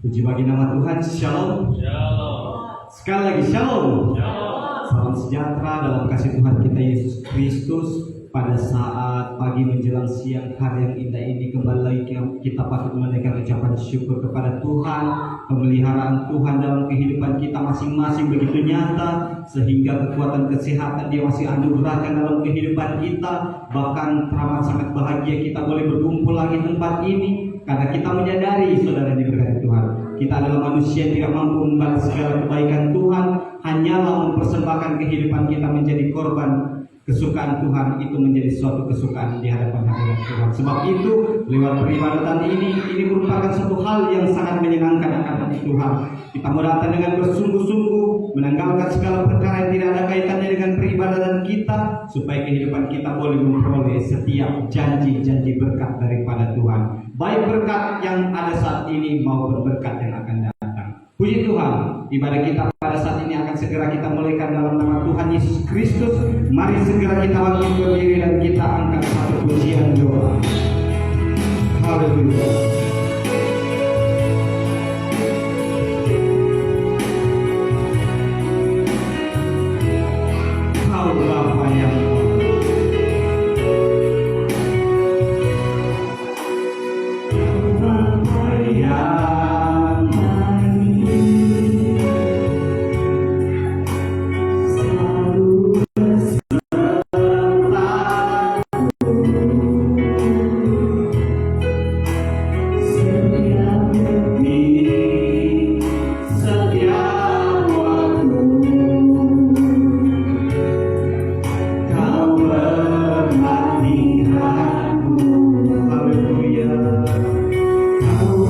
Puji bagi nama Tuhan. Shalom. Shalom. Sekali lagi shalom. Shalom. Salam sejahtera dalam kasih Tuhan kita Yesus Kristus. Pada saat pagi menjelang siang hari yang indah ini, kembali lagi kita patut menaikkan ucapan syukur kepada Tuhan. Pemeliharaan Tuhan dalam kehidupan kita masing-masing begitu nyata, sehingga kekuatan kesehatan Dia masih anugerahkan dalam kehidupan kita. Bahkan teramat sangat bahagia kita boleh berkumpul lagi tempat ini, karena kita menyadari, saudara diberkati Tuhan, kita adalah manusia yang tidak mampu membalas segala kebaikan Tuhan. Hanyalah mempersembahkan kehidupan kita menjadi korban kesukaan Tuhan, itu menjadi suatu kesukaan di hadapan hadirat Tuhan. Sebab itu lewat peribadatan ini merupakan suatu hal yang sangat menyenangkan akan hati Tuhan. Kita mau datang dengan bersungguh-sungguh, menanggalkan segala perkara yang tidak ada kaitannya dengan peribadatan kita, supaya kehidupan kita boleh memperoleh setiap janji-janji berkat daripada Tuhan, baik berkat yang ada saat ini maupun berkat yang akan datang. Puji Tuhan, ibadah kita pada saat ini akan segera kita mulaikan dalam nama Tuhan Yesus Kristus. Mari segera kita bangkit berdiri dan kita angkat satu pujian doa. Haleluya. Kau Bapa yang Ku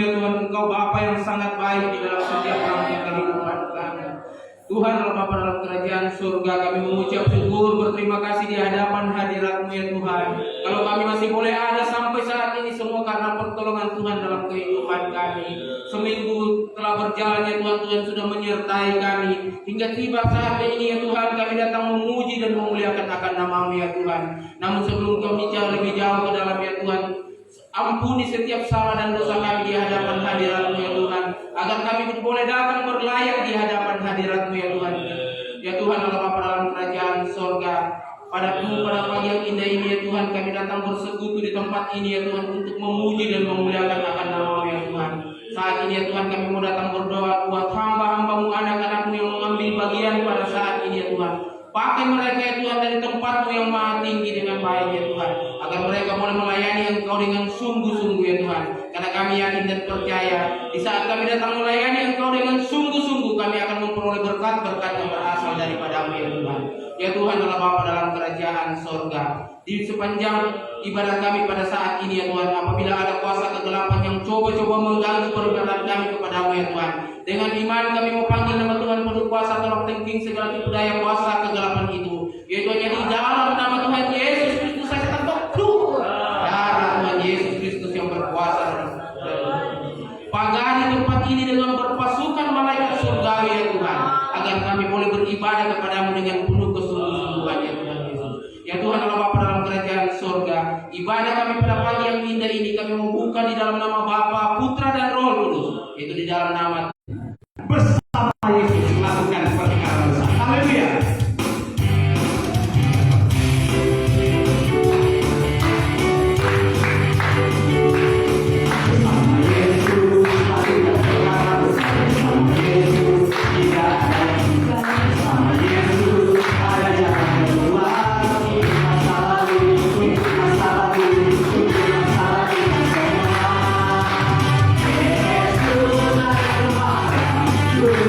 ya Tuhan, Engkau Bapa yang sangat baik di dalam setiap rangkaian kehidupan kami. Tuhan Allah Bapa dalam kerajaan surga, kami mengucap syukur berterima kasih di hadapan hadirat-Mu ya Tuhan. Kalau kami masih boleh ada sampai saat ini semua karena pertolongan Tuhan dalam kehidupan kami. Seminggu telah berjalan ya Tuhan, Tuhan sudah menyertai kami hingga tiba saat ini ya Tuhan, kami datang memuji dan memuliakan akan nama-Mu ya Tuhan. Namun sebelum kami lebih jauh ke dalam ya Tuhan, ampuni setiap salah dan dosa kami di hadapan hadirat-Mu ya Tuhan, agar kami boleh datang berlayak di hadapan hadirat-Mu ya Tuhan. Ya Tuhan Allah Bapa dalam kerajaan sorga, pada pagi yang indah ini ya Tuhan, kami datang bersekutu di tempat ini ya Tuhan untuk memuji dan memuliakan akan nama-Mu ya Tuhan. Saat ini ya Tuhan, kami mau datang berdoa buat hamba-hamba-Mu, anak-anak-Mu yang mengambil bagian pada saat ini ya Tuhan. Pakai mereka ya Tuhan dari tempat-Mu yang maha tinggi dengan baik ya Tuhan, agar mereka boleh melayani Engkau dengan sungguh-sungguh ya Tuhan. Karena kami yakin dan percaya di saat kami datang melayani Engkau dengan sungguh-sungguh, kami akan memperoleh berkat-berkat yang berasal daripada-Mu ya Tuhan. Ya Tuhan Allah Bapa dalam kerajaan sorga, di sepanjang ibadah kami pada saat ini ya Tuhan, apabila ada kuasa kegelapan yang coba-coba mengganggu peribadatan kami kepada-Mu ya Tuhan, dengan iman kami mau panggil nama Tuhan penuh kuasa, tolong tengking segala tipu daya kuasa kegelapan itu, yaitu hanya di dalam nama Tuhan Yesus Kristus saya ketok darah Tuhan Yesus Kristus yang berkuasa. Pagani tempat ini dengan berpasukan malaikat surgawi ya Tuhan, agar kami boleh beribadah kepada-Mu dengan penuh kesungguh-sungguhan ya Tuhan Yesus. Ya Tuhan Allah Bapa dalam kerajaan surga, ibadah kami pada pagi yang indah ini kami membuka di dalam nama Bapa, Putra dan Roh Kudus, yaitu di dalam nama bersama Yesus melakukan perkara besar. Haleluya. Good.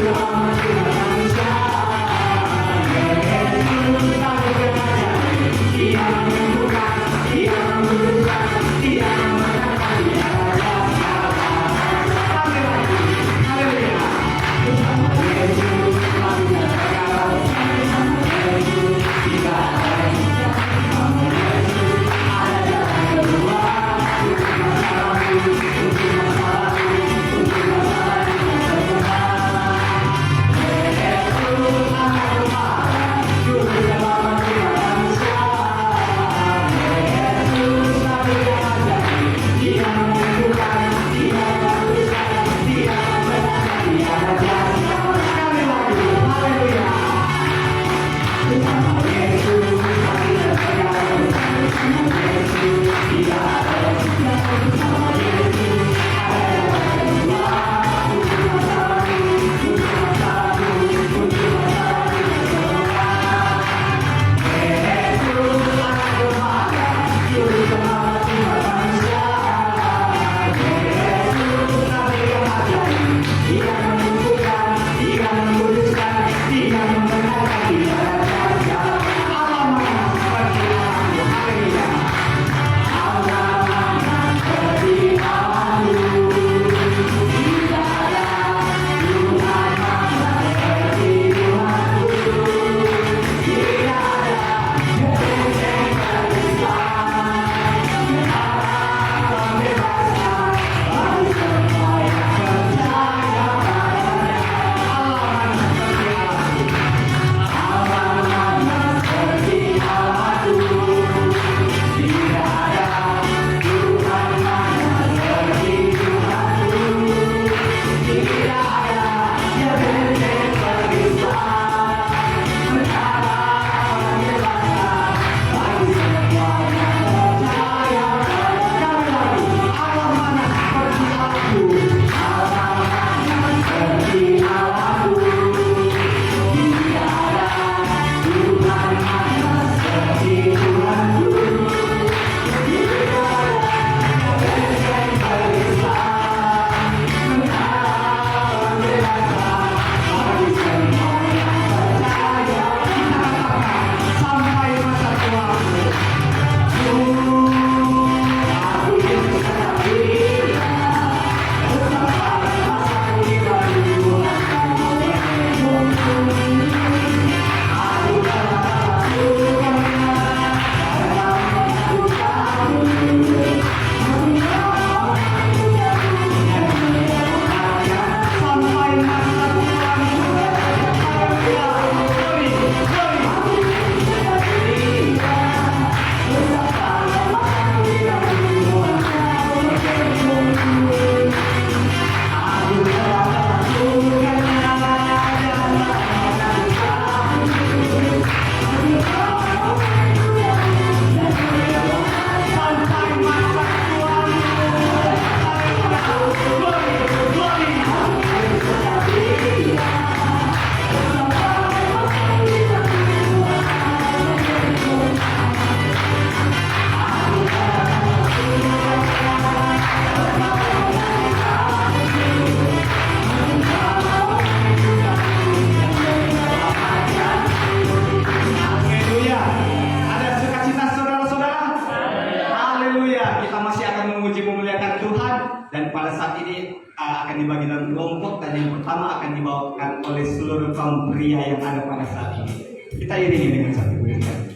akan dibagi dalam kelompok dan yang pertama akan dibawakan oleh seluruh kaum pria yang ada pada saat ini. Kita iringi dengan satu berikan.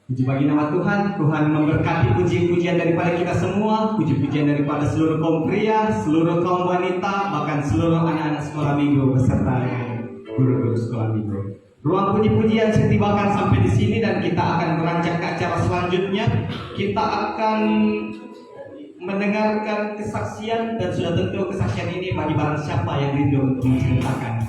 Puji bagi nama Tuhan. Tuhan memberkati puji-pujian daripada kita semua, puji-pujian daripada seluruh kaum pria, seluruh kaum wanita, bahkan seluruh anak-anak sekolah minggu beserta dengan guru-guru sekolah minggu. Ruang puji-pujian saya tibakan sampai di sini dan kita akan beranjak ke acara selanjutnya. Kita akan mendengarkan kesaksian dan sudah tentu kesaksian ini bagi barang siapa yang rindu untuk menceritakan.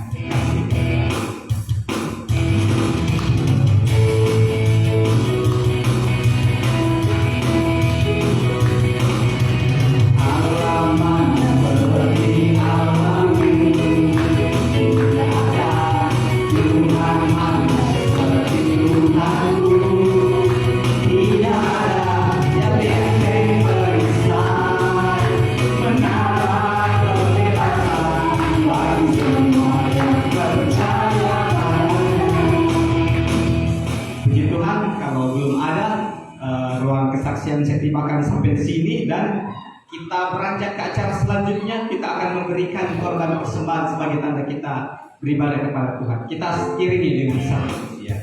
Kesaksian saya tibakan sampai di sini dan kita beranjak ke acara selanjutnya. Kita akan memberikan korban persembahan sebagai tanda kita beribadah kepada Tuhan. Kita iringi dengan satu pujian.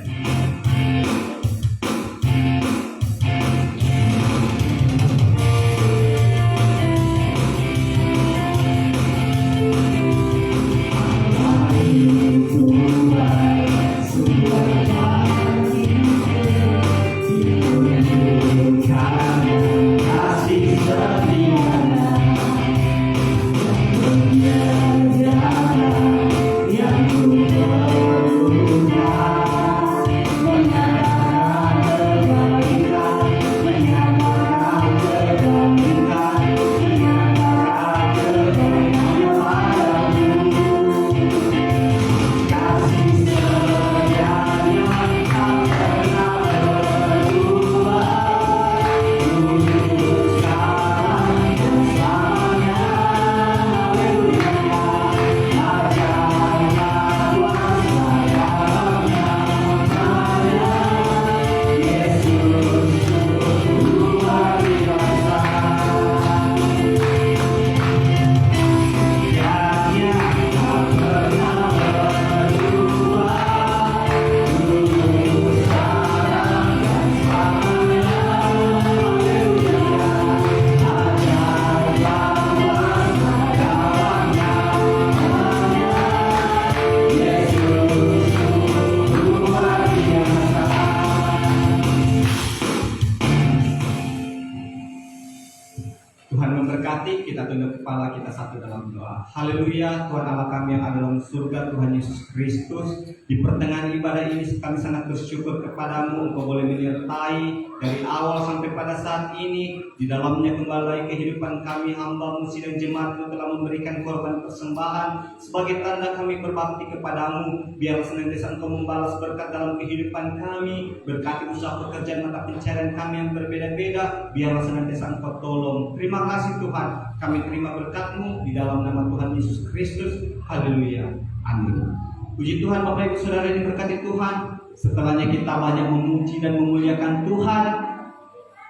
Kita tunduk kepala kita satu dalam doa. Haleluya, Tuhan Allah kami yang ada dalam surga, Tuhan Yesus Kristus. Di pertengahan ibadah ini kami sangat bersyukur kepadamu. Engkau boleh menyertai dari awal sampai pada saat ini. Di dalamnya kembali kehidupan kami, hamba-Mu sidang jemaat-Mu telah memberikan korban persembahan. Sebagai tanda kami berbakti kepadamu, biar senantiasa Engkau membalas berkat dalam kehidupan kami. Berkati usaha pekerjaan mata pencarian kami yang berbeda-beda, biar senantiasa Engkau tolong. Terima kasih Tuhan, kami terima berkat-Mu di dalam nama Tuhan Yesus Kristus. Haleluya, amin. Puji Tuhan Bapak Ibu Saudara yang diberkati Tuhan. Setelahnya kita banyak memuji dan memuliakan Tuhan,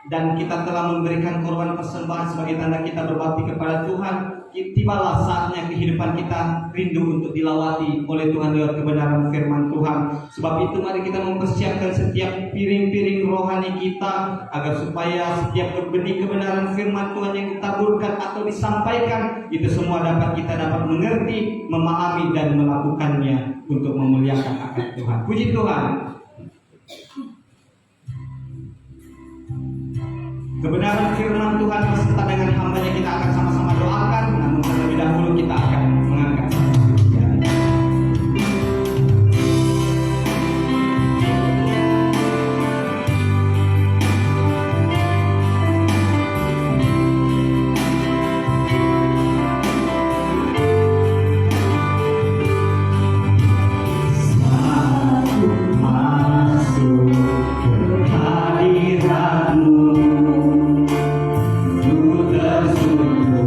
dan kita telah memberikan korban persembahan sebagai tanda kita berbakti kepada Tuhan. Tibalah saatnya kehidupan kita rindu untuk dilawati oleh Tuhan lewat kebenaran firman Tuhan. Sebab itu mari kita mempersiapkan setiap piring-piring rohani kita, agar supaya setiap benih kebenaran firman Tuhan yang ditaburkan atau disampaikan, itu semua kita dapat mengerti, memahami dan melakukannya untuk memuliakan akan Tuhan. Puji Tuhan. Kebenaran firman Tuhan beserta dengan hambanya kita akan sama-sama doakan. Namun terlebih dahulu kita akan mengangkat satu pujian. Masuk ke hadirat-Mu, ku tersumpah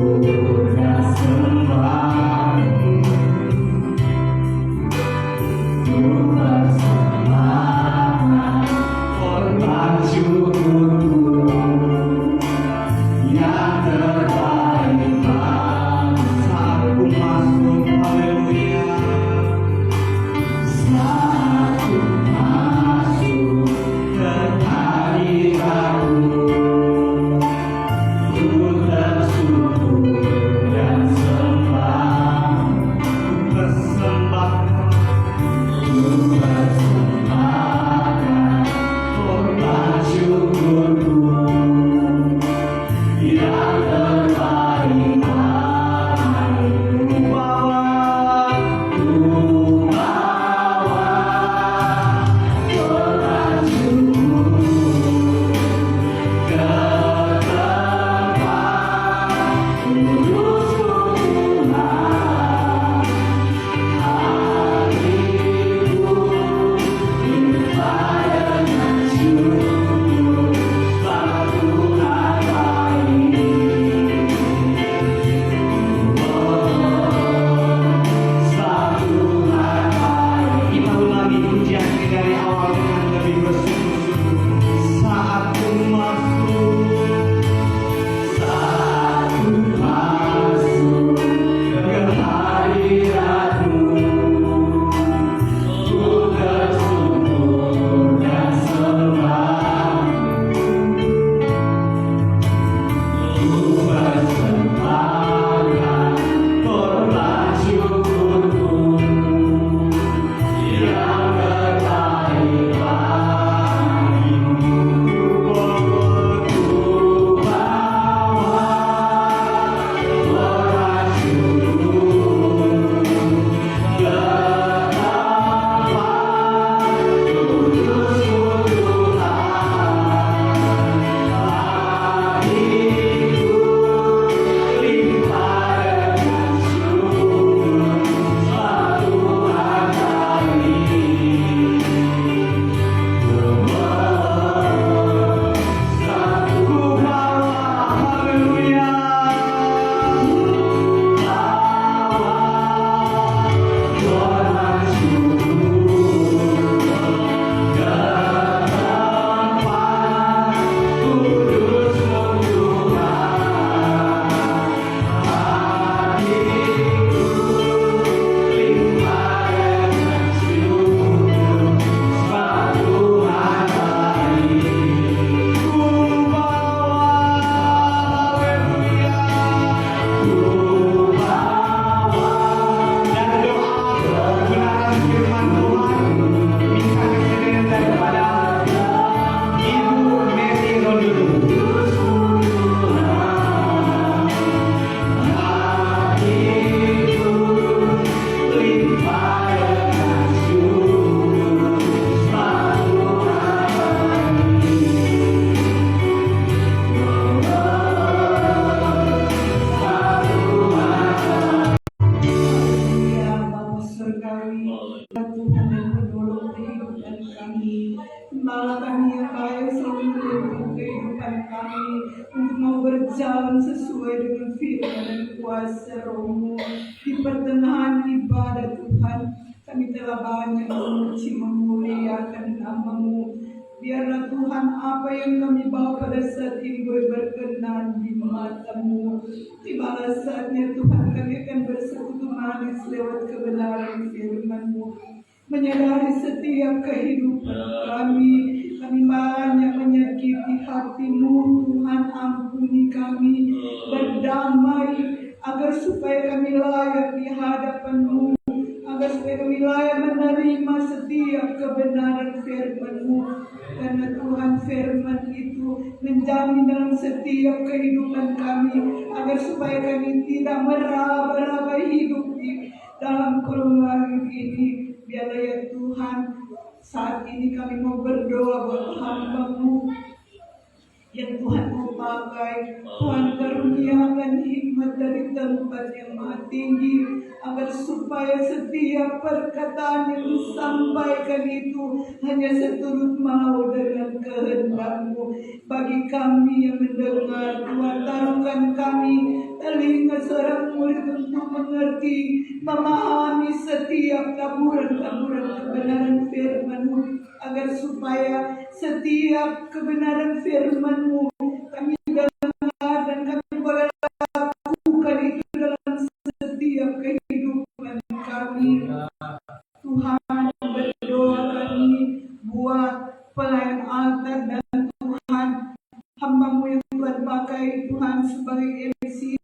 berjalan sesuai dengan firman dan kuasa Roh-Mu. Di pertengahan ibadah Tuhan, kami telah banyak memuji memuliakan nama-Mu. Biarlah Tuhan apa yang kami bawa pada saat ini boleh berkenan di mata-Mu. Tibalah saatnya Tuhan kami akan bersekutu manis lewat kebenaran firman-Mu. Menyadari setiap kehidupan kami banyak menyakiti hati-Mu. Tuhan ampuni kami, berdamai agar supaya kami layak di hadapan-Mu, agar supaya kami layak menerima setiap kebenaran firman-Mu. Karena Tuhan firman itu menjamin dalam setiap kehidupan kami, agar supaya kami tidak meraba-raba hidup di dalam kolong ini. Biarlah ya Tuhan, saat ini kami mau berdoa buat hamba-Mu yang Tuhan mau pakai. Tuhan karuniakan hikmat dari tempat yang maha tinggi, agar supaya setiap perkataan yang disampaikan itu hanya seturut mau dengan kehendak-Mu. Bagi kami yang mendengar, Tuhan taruhkan kami telinga seorang murid untuk mengerti, memahami setiap taburan-taburan kebenaran firman-Mu, agar supaya setiap kebenaran firman-Mu kami dengar dan kami boleh lakukan itu dalam setiap kehidupan kami. Tuhan, berdoa kami buat pelayan altar dan Tuhan hamba-Mu yang Tuhan pakai Tuhan sebagai MC,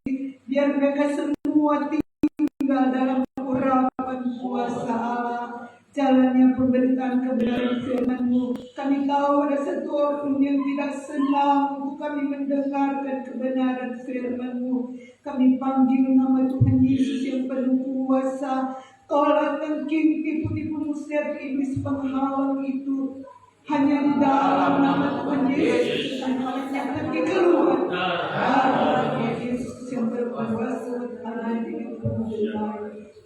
biar mereka semua tinggal dalam urapan kuasa Allah, jalannya pemberitaan kebenaran firman-Mu. Kami tahu ada satu orang yang tidak senang untuk kami mendengarkan kebenaran firman-Mu. Kami panggil nama Tuhan Yesus yang penuh kuasa, tolak tengking tipu-tipu muslihat iblis penghalang itu. Hanya di dalam nama Tuhan Yesus dan hanya keluar darah Yesus yang berkuasa tanah dengan penuh.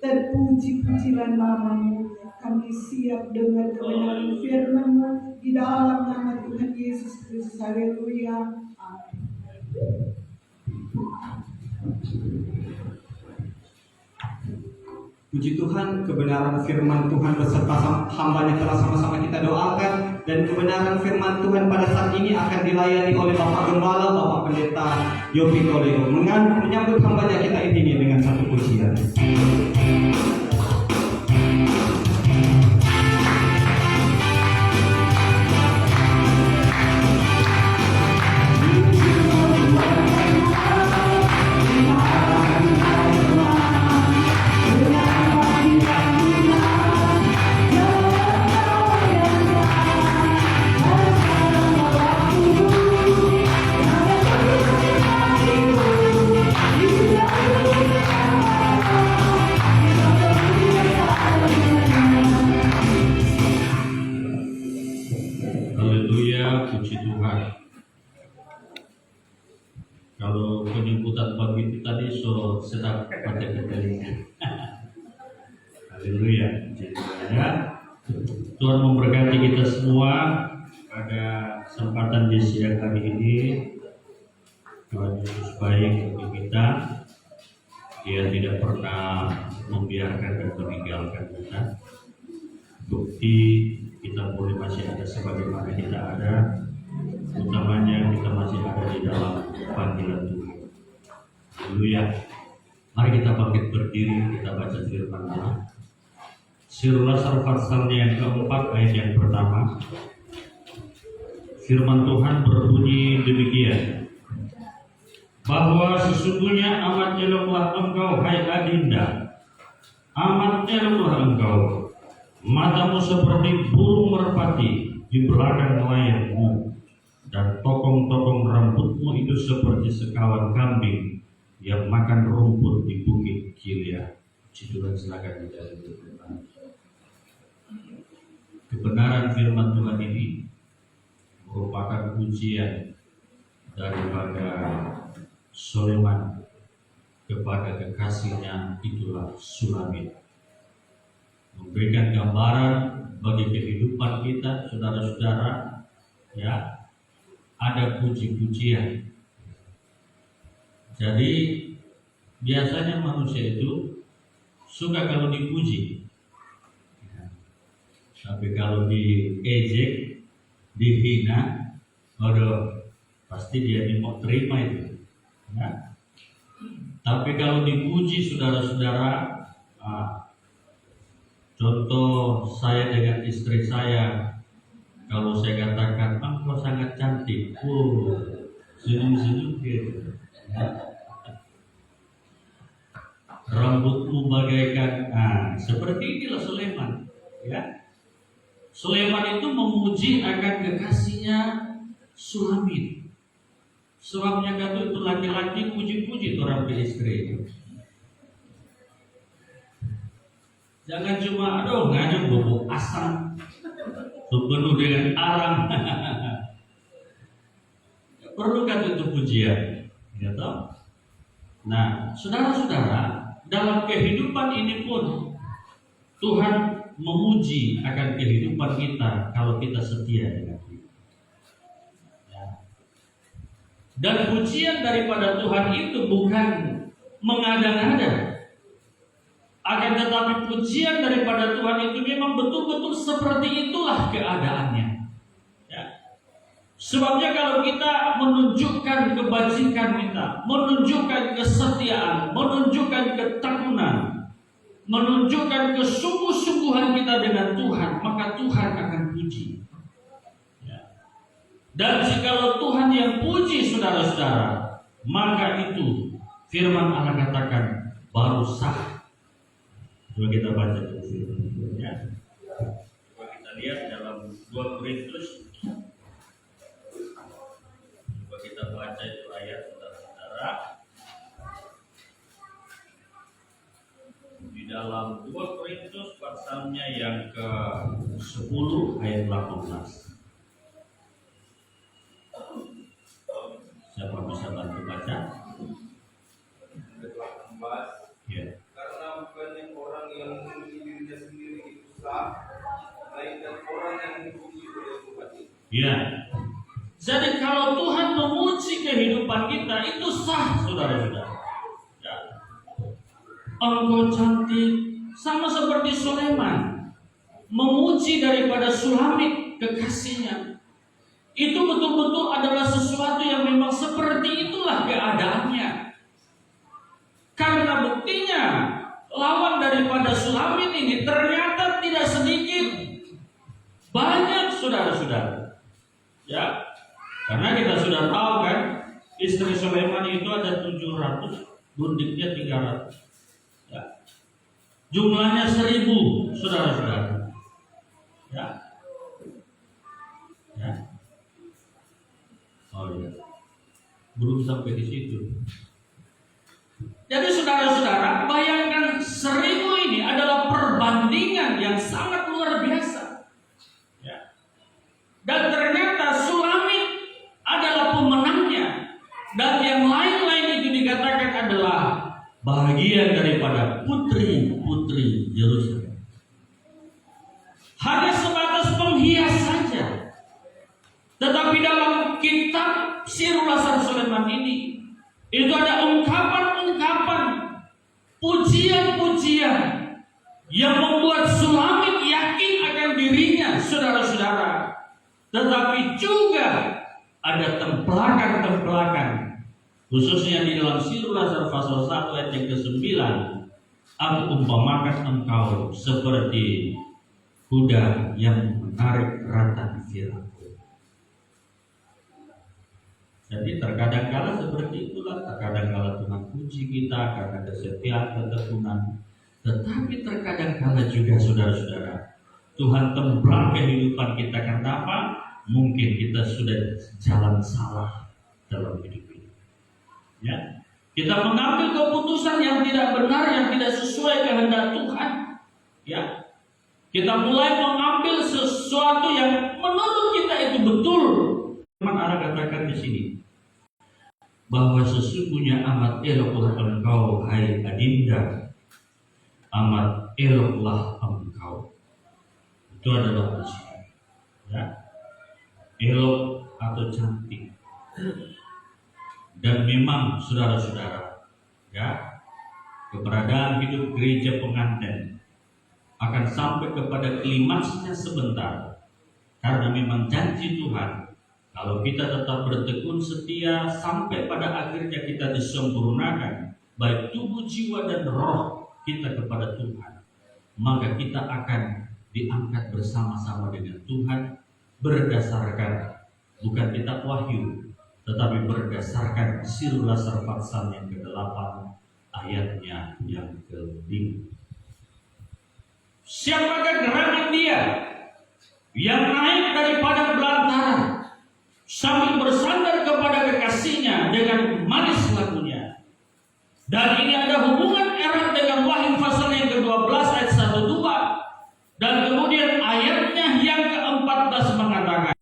Terpuji-pujilah nama-Mu. Kami siap dengar kebenaran firman-Mu di dalam nama Tuhan Yesus Kristus. Haleluya. Amin. Puji Tuhan, kebenaran firman Tuhan beserta hamba-Nya telah sama-sama kita doakan, dan kebenaran firman Tuhan pada saat ini akan dilayani oleh Bapak Gembala, Bapak Pendeta Yopi Toleo. Menyambut hamba-Nya kita iringi dengan satu pujian. Kalau penyebutan begitu tadi so sedap pada telinga. Haleluya. Ya. Tuhan memberkati kita semua pada kesempatan di siang hari ini. Tuhan Yesus baik bagi kita. Dia tidak pernah membiarkan dan meninggalkan kita. Bukti kita boleh masih ada sebagaimana kita ada. Utamanya kita masih ada di dalam panggilan Tuhan. Haleluya. Mari kita bangkit berdiri, kita baca firman Allah. Surah pasalnya yang keempat ayat yang pertama. Firman Tuhan berbunyi demikian, bahwa sesungguhnya amat eloklah engkau hai adinda, amat eloklah engkau, matamu seperti burung merpati di belakang layarmu, dan tokong-tokong rambutmu itu seperti sekawan kambing yang makan rumput di bukit Gilead. Tuhan silakan kita berdoa. Kebenaran firman Tuhan ini merupakan pujian daripada Sulaiman kepada kekasihnya, itulah Sulamit, memberikan gambaran bagi kehidupan kita, saudara-saudara. Ya, ada puji-pujian Jadi biasanya manusia itu suka kalau dipuji, ya. Tapi kalau diejek, dihina, waduh, pasti dia mau terima itu. Ya. Tapi kalau dipuji, saudara-saudara, contoh saya dengan istri saya, kalau saya katakan, engkau sangat cantik, senyum-senyum gitu. Ya. Rambutmu bagaikan, seperti inilah Sulaiman. Ya. Sulaiman itu memuji akan kekasihnya Sulamit. Sebabnya kata itu laki-laki puji-puji orang istri. Jangan cuma ngajak bubuk asam, penuh dengan arang. Perlu kan itu pujian, ya toh? Nah, saudara-saudara, dalam kehidupan ini pun Tuhan memuji akan kehidupan kita kalau kita setia dengan Dia. Ya. Dan pujian daripada Tuhan itu bukan mengada-ngada. Akan tetapi pujian daripada Tuhan itu memang betul-betul seperti itulah keadaannya. Ya. Sebabnya kalau kita menunjukkan kebajikan kita, menunjukkan kesetiaan, menunjukkan ketekunan, menunjukkan kesungguh-sungguhan kita dengan Tuhan, maka Tuhan akan puji. Ya. Dan jikalau Tuhan yang puji saudara-saudara, maka itu firman Allah katakan baru sah. Coba kita baca dulu firman-Nya. Coba kita lihat dalam 2 Korintus. Coba kita baca itu ayat saudara-saudara. Di dalam 2 Korintus pasalnya yang ke-10 ayat 18. Siapa bisa bantu baca? Ya. Karena bukannya orang yang memuji dirinya sendiri itu sah, melainkan orang yang dipuji oleh Tuhan itu. Ya. Jadi kalau Tuhan memuji kehidupan kita itu sah, saudara-saudara. Ya. Engkau cantik, sama seperti Sulaiman memuji daripada Sulamit kekasihnya. Itu betul-betul adalah sesuatu yang memang seperti itulah keadaannya. Karena buktinya lawan daripada Sulamit ini ternyata tidak sedikit, banyak saudara-saudara. Ya, karena kita sudah tahu kan, istri Sulaiman itu ada 700, bundiknya 300. Ya. Jumlahnya 1000 saudara-saudara. Ya. Ya. Oh iya. Belum sampai di situ. Jadi saudara-saudara, bayangkan 1000 ini adalah perbandingan yang sangat luar biasa. Ya. Dan ternyata Sulamit adalah pemenangnya. Dan yang lain-lain itu dikatakan adalah bagian daripada putri-putri Yerusalem. Hanya sebatas penghias saja. Tetapi dalam kitab Sirul Asar Sulaiman ini, itu ada ungkapan-ungkapan, pujian-pujian yang membuat Sulamit yakin akan dirinya, saudara-saudara. Tetapi juga ada templakan-templakan, khususnya di dalam Sirul Asar pasal 1 ayat yang ke-9. Aku umpamakan engkau seperti kuda yang menarik ratan Firaun. Jadi terkadang kala seperti itulah, terkadang kala Tuhan puji kita karena kesetiaan, ketekunan. Tetapi terkadang kala juga saudara-saudara, Tuhan templak kehidupan kita karena apa? Mungkin kita sudah jalan salah dalam hidup ini. Ya, kita mengambil keputusan yang tidak benar, yang tidak sesuai kehendak Tuhan. Ya, kita mulai mengambil sesuatu yang menurut kita itu betul. Firman Allah katakan di sini bahwa sesungguhnya amat eloklah engkau hai Adinda, amat eloklah engkau. Itu adalah pujian. Ya, elok atau cantik. Dan memang saudara-saudara, ya, keberadaan hidup gereja pengantin akan sampai kepada klimaksnya sebentar, karena memang janji Tuhan kalau kita tetap bertekun setia sampai pada akhirnya kita disempurnakan baik tubuh, jiwa, dan roh kita kepada Tuhan, maka kita akan diangkat bersama-sama dengan Tuhan berdasarkan bukan kitab Wahyu, tetapi berdasarkan Sirul Lasar Pasal yang ke-8 ayatnya yang ke-5. Siapakah gerangan dia yang naik dari padang belantara sambil bersandar kepada kekasihnya dengan manis lagunya? Dan ini ada hubungan erat dengan Wahyu pasal yang ke-12 ayat 1-2. Dan kemudian ayatnya yang ke-14 mengatakan,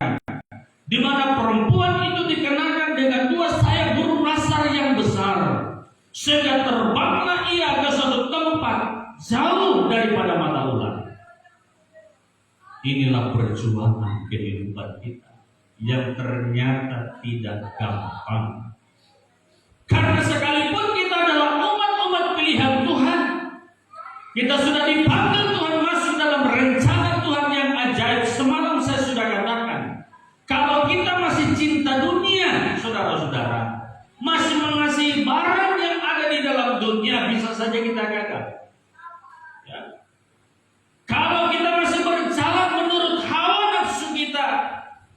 di mana perempuan itu dikenakan dengan 2 sayap burung nasar yang besar, sehingga terbanglah ia ke suatu tempat jauh daripada mata ular. Inilah perjuangan kehidupan kita yang ternyata tidak gampang. Karena sekalipun kita adalah umat-umat pilihan Tuhan, kita sudah dipanggil Tuhan masuk dalam rencana Tuhan yang ajaib. Semalam saya sudah katakan, kalau kita masih cinta dunia, saudara-saudara, masih mengasihi barang yang ada di dalam dunia, bisa saja kita gagal. Ya. Kalau kita masih berjalan menurut hawa nafsu kita,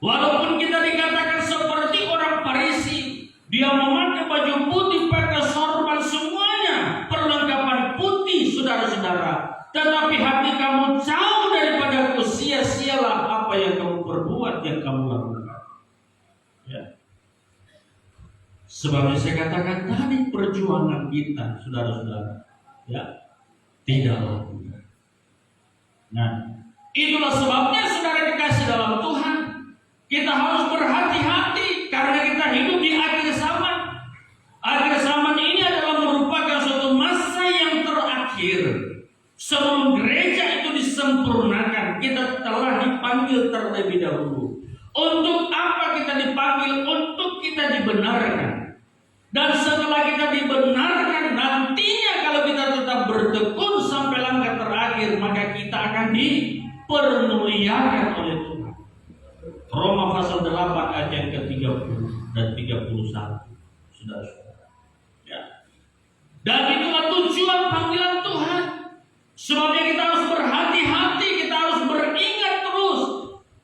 walaupun kita dikatakan seperti orang Farisi, dia memakai baju putih, pakai sorban, semuanya perlengkapan putih, saudara-saudara, tetapi hati kamu jauh daripada aku, sia-sialah apa yang kamu perbuat, yang kamu lakukan. Ya. Sebabnya saya katakan tadi, perjuangan kita, saudara-saudara, ya, tidaklah mudah. Nah, itulah sebabnya saudara dikasih dalam Tuhan, kita harus berhati-hati karena kita hidup di akhir zaman. Akhir zaman ini adalah merupakan suatu masa yang terakhir. Sebelum gereja itu disempurnakan, kita telah dipanggil terlebih dahulu. Untuk apa kita dipanggil? Untuk kita dibenarkan. Dan setelah kita dibenarkan, nantinya kalau kita tetap bertekun sampai langkah terakhir, maka kita akan dipermuliakan oleh Tuhan. Roma pasal 8 ayat yang ke-30 dan 31. Saudara-saudara. Ya. Dan itulah tujuan panggilan Tuhan. Sebabnya kita harus berhati-hati, kita harus beringat terus.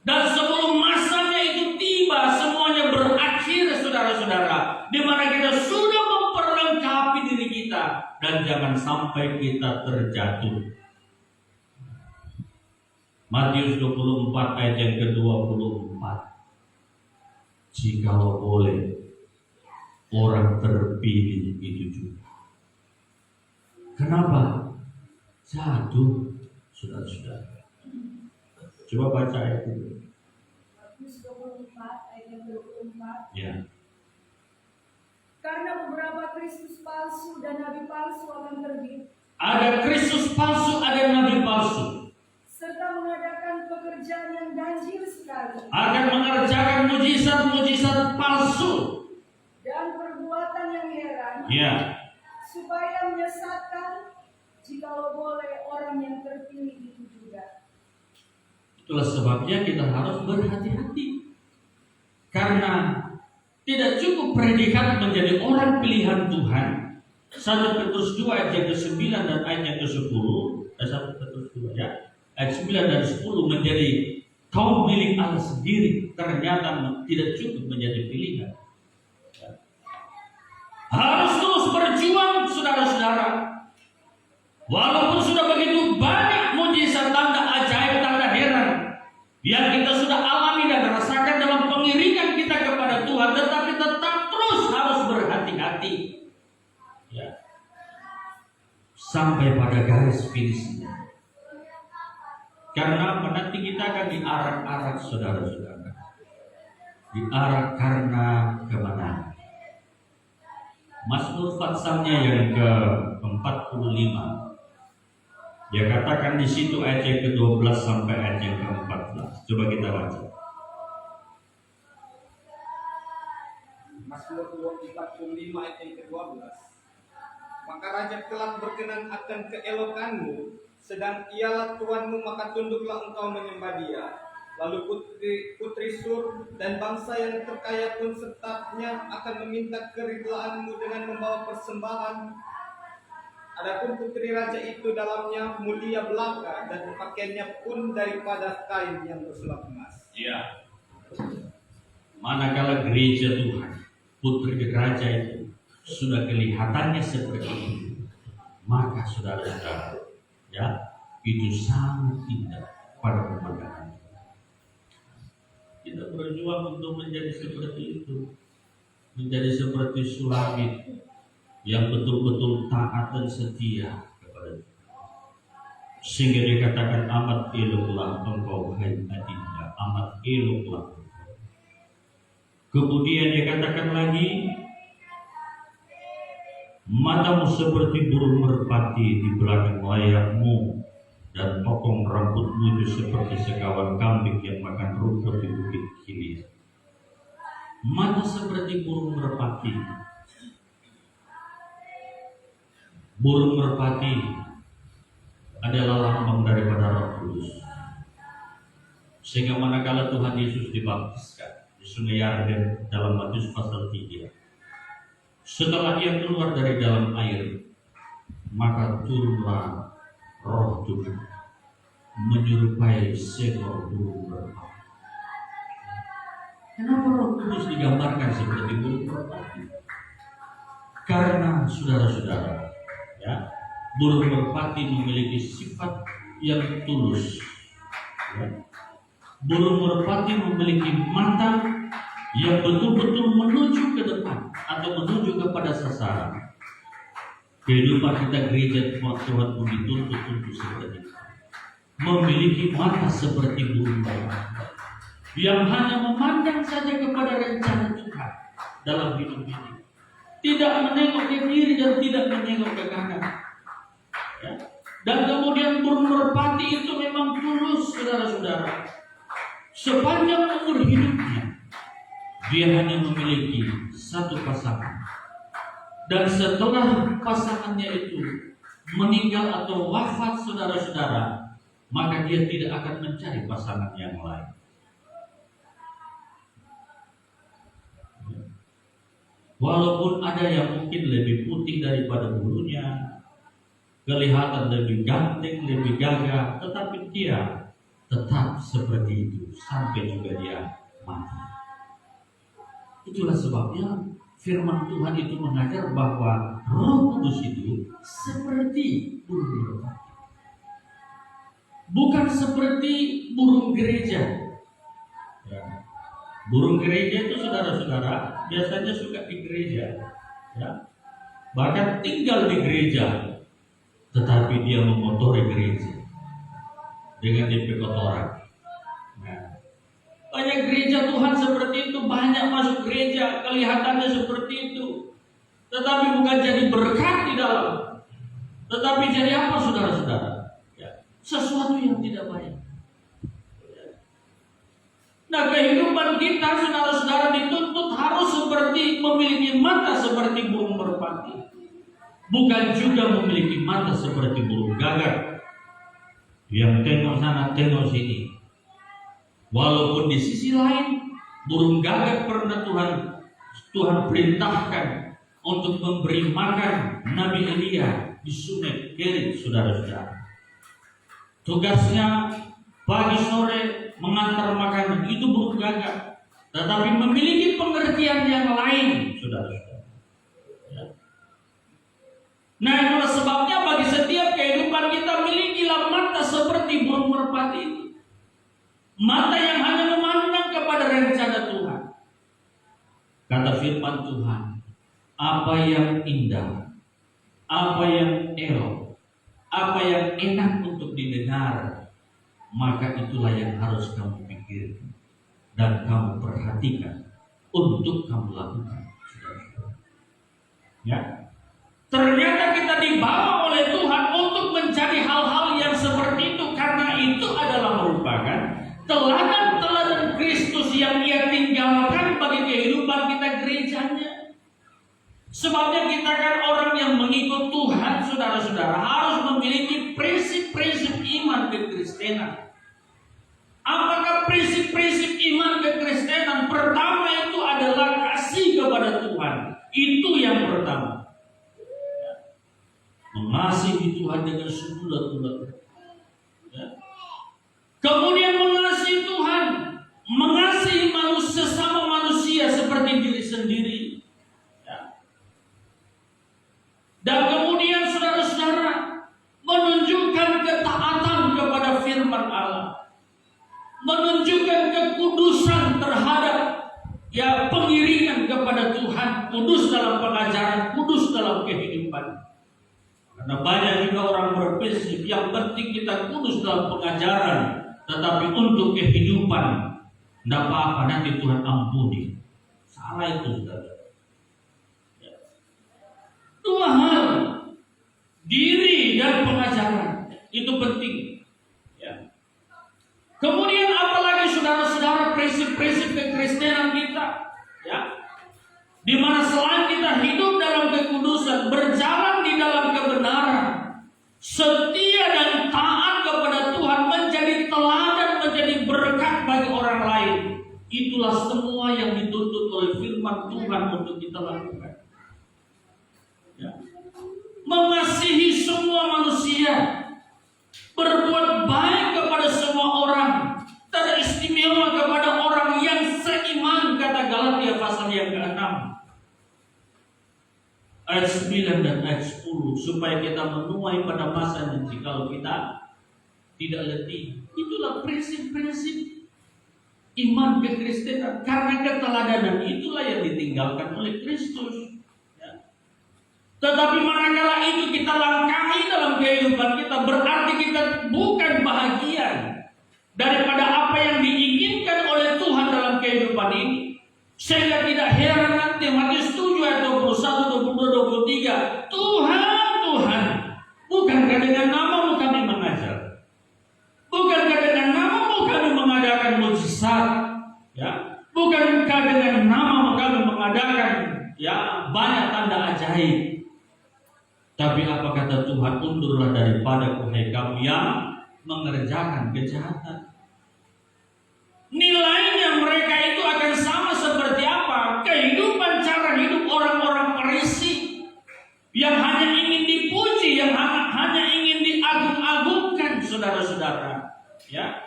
Dan sebelum masanya itu tiba, semuanya berakhir, saudara-saudara, di mana kita sudah memperlengkapi diri kita, dan jangan sampai kita terjatuh. Matius 24 ayat yang ke-24. Jikalau boleh, orang terpilih itu juga. Kenapa? Jatuh, saudara-saudara. Coba baca ayat itu. Matius 24 ayat yang ke-24. Ya. Karena beberapa Kristus palsu dan nabi palsu akan terbit. Ada Kristus palsu, ada nabi palsu. Serta mengadakan pekerjaan yang ganjil sekali. Akan mengerjakan mujizat-mujizat palsu. Dan perbuatan yang heran. Ya. Supaya menyesatkan, jikalau boleh, orang yang terpilih itu juga. Itulah sebabnya kita harus berhati-hati. Karena tidak cukup predikat menjadi orang pilihan Tuhan. 1 Petrus 2 ayat yang ke-9 dan ayat yang ke-10. 1 Petrus 2 ya. Ayat 9 dan 10 menjadi kaum milik Allah sendiri. Ternyata tidak cukup menjadi pilihan. Ya. Harus terus berjuang, saudara-saudara. Walaupun sudah begitu banyak mujizat, tanda ajaib, tanda heran yang kita sudah alami dan rasakan dalam pengiringan kita kepada Tuhan, tetapi tetap terus harus berhati-hati. Ya. Sampai pada garis finishnya. Karena nanti kita akan diarak-arak, saudara-saudara. Diarak karena kemenangan. Mazmur pasalnya yang ke-45. Dia katakan di situ ayat yang ke-12 sampai ayat yang ke-14. Coba kita baca. Mazmur 45 ayat yang ke-12. Maka raja telah berkenan akan keelokanmu, sedang ialah Tuanmu, maka tunduklah engkau menyembah Dia. Lalu putri Sur dan bangsa yang terkaya pun sertanya akan meminta keridlaanmu dengan membawa persembahan. Adapun putri raja itu dalamnya mulia belaka dan pakaiannya pun daripada kain yang bersulap emas. Ya. Manakala gereja Tuhan, putri raja itu sudah kelihatannya seperti itu, maka saudara-saudara, ya, itu sangat indah pada pemandangan. Kita berjuang untuk menjadi seperti itu, menjadi seperti Sulamit yang betul-betul taat dan setia kepada Tuhan. Sehingga dikatakan amat eloklah engkau hai adinda, amat eloklah. Kemudian dikatakan lagi, matamu seperti burung merpati di belakang layarmu, dan tokong rambutmu itu seperti sekawan kambing yang makan rumput di bukit hilir. Mata seperti burung merpati. Burung merpati adalah lambang daripada Roh Kudus. Sehingga manakala Tuhan Yesus dibaptiskan di Sungai Yarden dalam Matius pasal 3, setelah Ia keluar dari dalam air, maka turunlah Roh Tuhan menyerupai seekor burung merpati. Kenapa Roh Kudus digambarkan seperti burung merpati? Karena saudara-saudara, ya, burung merpati memiliki sifat yang tulus. Ya. Burung merpati memiliki mata yang betul-betul menuju ke depan atau menuju kepada sasaran. Kehidupan kita gereja Tuhan pun dituntut untuk seperti itu. Memiliki mata seperti burung merpati yang hanya memandang saja kepada rencana Tuhan dalam hidup ini. Tidak menengok ke kiri dan tidak menengok ke kanan. Ya. Dan kemudian burung merpati itu memang tulus, saudara-saudara. Sepanjang umur hidupnya, dia hanya memiliki satu pasangan. Dan setelah pasangannya itu meninggal atau wafat, saudara-saudara, maka dia tidak akan mencari pasangan yang lain. Walaupun ada yang mungkin lebih putih daripada bulunya, kelihatan lebih ganteng, lebih gagah, tetapi dia tetap seperti itu sampai juga dia mati. Itulah sebabnya firman Tuhan itu mengajar bahwa Roh Kudus itu seperti burung merpati, bukan seperti burung gereja. Ya. Burung gereja itu saudara-saudara biasanya suka di gereja, ya. Bahkan tinggal di gereja, tetapi dia mengotori gereja dengan DP kotoran. Nah, banyak gereja Tuhan seperti itu, banyak masuk gereja kelihatannya seperti itu, tetapi bukan jadi berkat di dalam, tetapi jadi apa saudara-saudara? Ya, sesuatu yang tidak baik. Nah, kehidupan kita saudara-saudara dituntut harus seperti memiliki mata seperti burung merpati, bukan juga memiliki mata seperti burung gagak yang tengok sana tengok sini. Walaupun di sisi lain burung gagak pernah Tuhan perintahkan untuk memberi makan Nabi Elia di sungai Kerit, saudara-saudara. Tugasnya pagi sore mengantar makanan, itu burung gagak, tetapi memiliki pengertian yang lain, saudara-saudara. Ya. Nah, itulah sebabnya bagi setiap kehidupan kita milikilah mata seperti burung merpati itu. Mata yang hanya memandang kepada rencana Tuhan. Kata firman Tuhan, apa yang indah, apa yang elok, apa yang enak untuk didengar, maka itulah yang harus kamu pikirkan dan kamu perhatikan untuk kamu lakukan. Ya. Ternyata kita dibawa oleh Tuhan untuk mencari hal-hal yang seperti itu, karena itu adalah merupakan teladan-teladan Kristus yang Ia tinggalkan bagi kehidupan kita gerejanya. Sebabnya kita kan orang yang mengikut Tuhan, saudara-saudara, harus memiliki prinsip-prinsip iman kekristenan. Apakah prinsip-prinsip iman kekristenan? Pertama itu adalah kasih kepada Tuhan. Itu yang pertama. Mengasihi Tuhan dengan sebulat-bulat. Ya. Kemudian mengasihi Tuhan, mengasihi manusia sesama manusia seperti diri sendiri. Ya. Dan kemudian saudara-saudara menunjukkan ketaatan kepada firman Allah, menunjukkan kekudusan terhadap pengiringan kepada Tuhan, kudus dalam pengajaran, kudus dalam kehidupan. Karena banyak juga orang berprinsip yang penting kita kudus dalam pengajaran, tetapi untuk kehidupan tidak apa-apa, nanti Tuhan ampuni. Salah itu, saudara. Ya. Dua hal, diri dan pengajaran, itu penting. Ya. Kemudian apalagi saudara-saudara prinsip-prinsip kekristenan kita, ya, di mana selain kita hidup dalam kekudusan, berjalan di dalam kebenaran, setia dan taat kepada Tuhan, menjadi teladan, menjadi berkat bagi orang lain. Itulah semua yang dituntut oleh firman Tuhan untuk kita lakukan. Ya. Mengasihi semua manusia, berbuat baik kepada semua orang, teristimewa kepada orang yang seiman, kata Galatia pasal yang ke-6 ayat 9 dan ayat 10, supaya kita menuai pada masa nanti kalau kita tidak letih. Itulah prinsip-prinsip iman kekristenan. Karena keteladanan itulah yang ditinggalkan oleh Kristus. Ya. Tetapi manakala itu kita langkahi dalam kehidupan kita, berarti kita bukan bahagian daripada apa yang diinginkan oleh Tuhan dalam kehidupan ini. Sehingga tidak heran nanti Matius 7 ayat 21, 22, 23, Tuhan, bukankah dengan namamu kami mengajar? Bukankah dengan namamu kami mengadakan mujizat? Ya, bukankah dengan namamu kami mengadakan banyak tanda ajaib? Tapi apa kata Tuhan? Undurlah daripada hai kamu yang mengerjakan kejahatan. Nilainya mereka itu akan sama seperti apa? Kehidupan, cara hidup orang-orang Farisi yang hanya ingin dipuji, yang hanya ingin diagung-agungkan, saudara-saudara. Ya,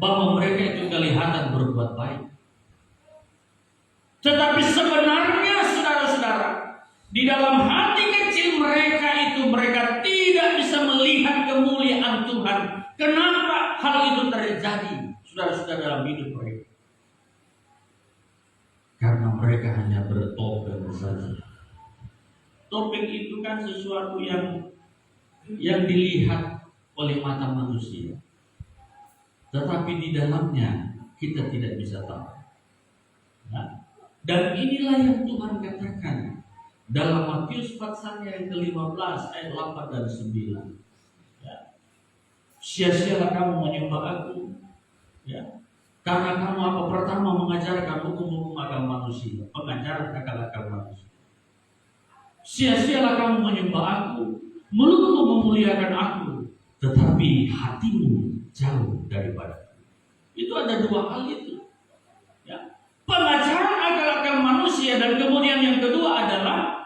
bahwa mereka itu kelihatan berbuat baik. Tetapi sebenarnya, saudara-saudara, di dalam hati kecil mereka itu, mereka tidak bisa melihat kemuliaan Tuhan. Kenapa hal itu terjadi, saudara-saudara, dalam hidup mereka? Karena mereka hanya bertopeng saja. Topeng itu kan sesuatu yang dilihat oleh mata manusia, tetapi di dalamnya kita tidak bisa tahu. Nah, dan inilah yang Tuhan katakan dalam Matius pasal yang ke-15 ayat 8 dan 9. Ya. Sia-sialah kamu menyembah aku, ya, karena kamu apa pertama mengajarkan hukum-hukum agama manusia, pengajaran akal-akal manusia. Sia-sialah kamu menyembah aku, mulutmu memuliakan aku, tetapi hatimu jauh daripada. Itu ada dua hal itu. Ya. Pengajaran akal-akal manusia, dan kemudian yang kedua adalah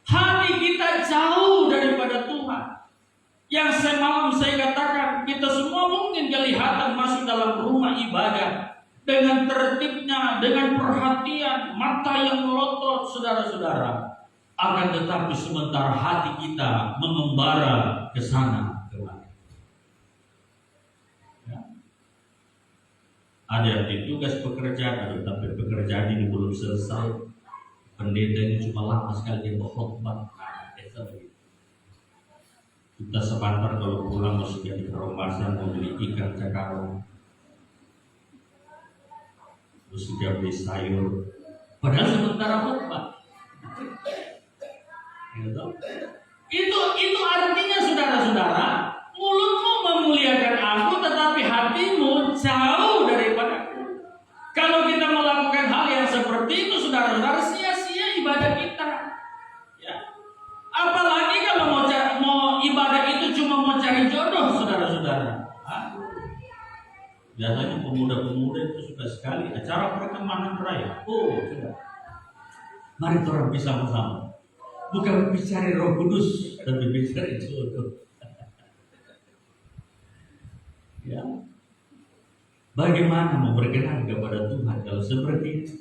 hati kita jauh daripada Tuhan. Yang semalam saya katakan, kita semua mungkin kelihatan masuk dalam rumah ibadah dengan tertibnya, dengan perhatian, mata yang melotot, saudara-saudara. Akan tetapi sementara hati kita mengembara ke sana kemari. Ya. Ada yang ditugas pekerjaan, tapi pekerjaan ini belum selesai. Pendeta ini cuma lama sekali dia berkhotbah. Kita sebentar kalau pulang masih jadi kerompasan, mau beli ikan cakalang, mesti dia beli sayur. Padahal sementara khotbah. Itu artinya, saudara-saudara, mulutmu memuliakan aku, tetapi hatimu jauh daripadaku. Kalau kita melakukan hal yang seperti itu, saudara-saudara, sia-sia ibadah kita. Biasanya pemuda-pemuda itu suka sekali acara perkemahan raya. Oh, sudah. Mari kita bersama-sama. Bukan bicara Roh Kudus, tapi bicara jodoh. Ya. Bagaimana mau berkenan kepada Tuhan kalau seperti itu?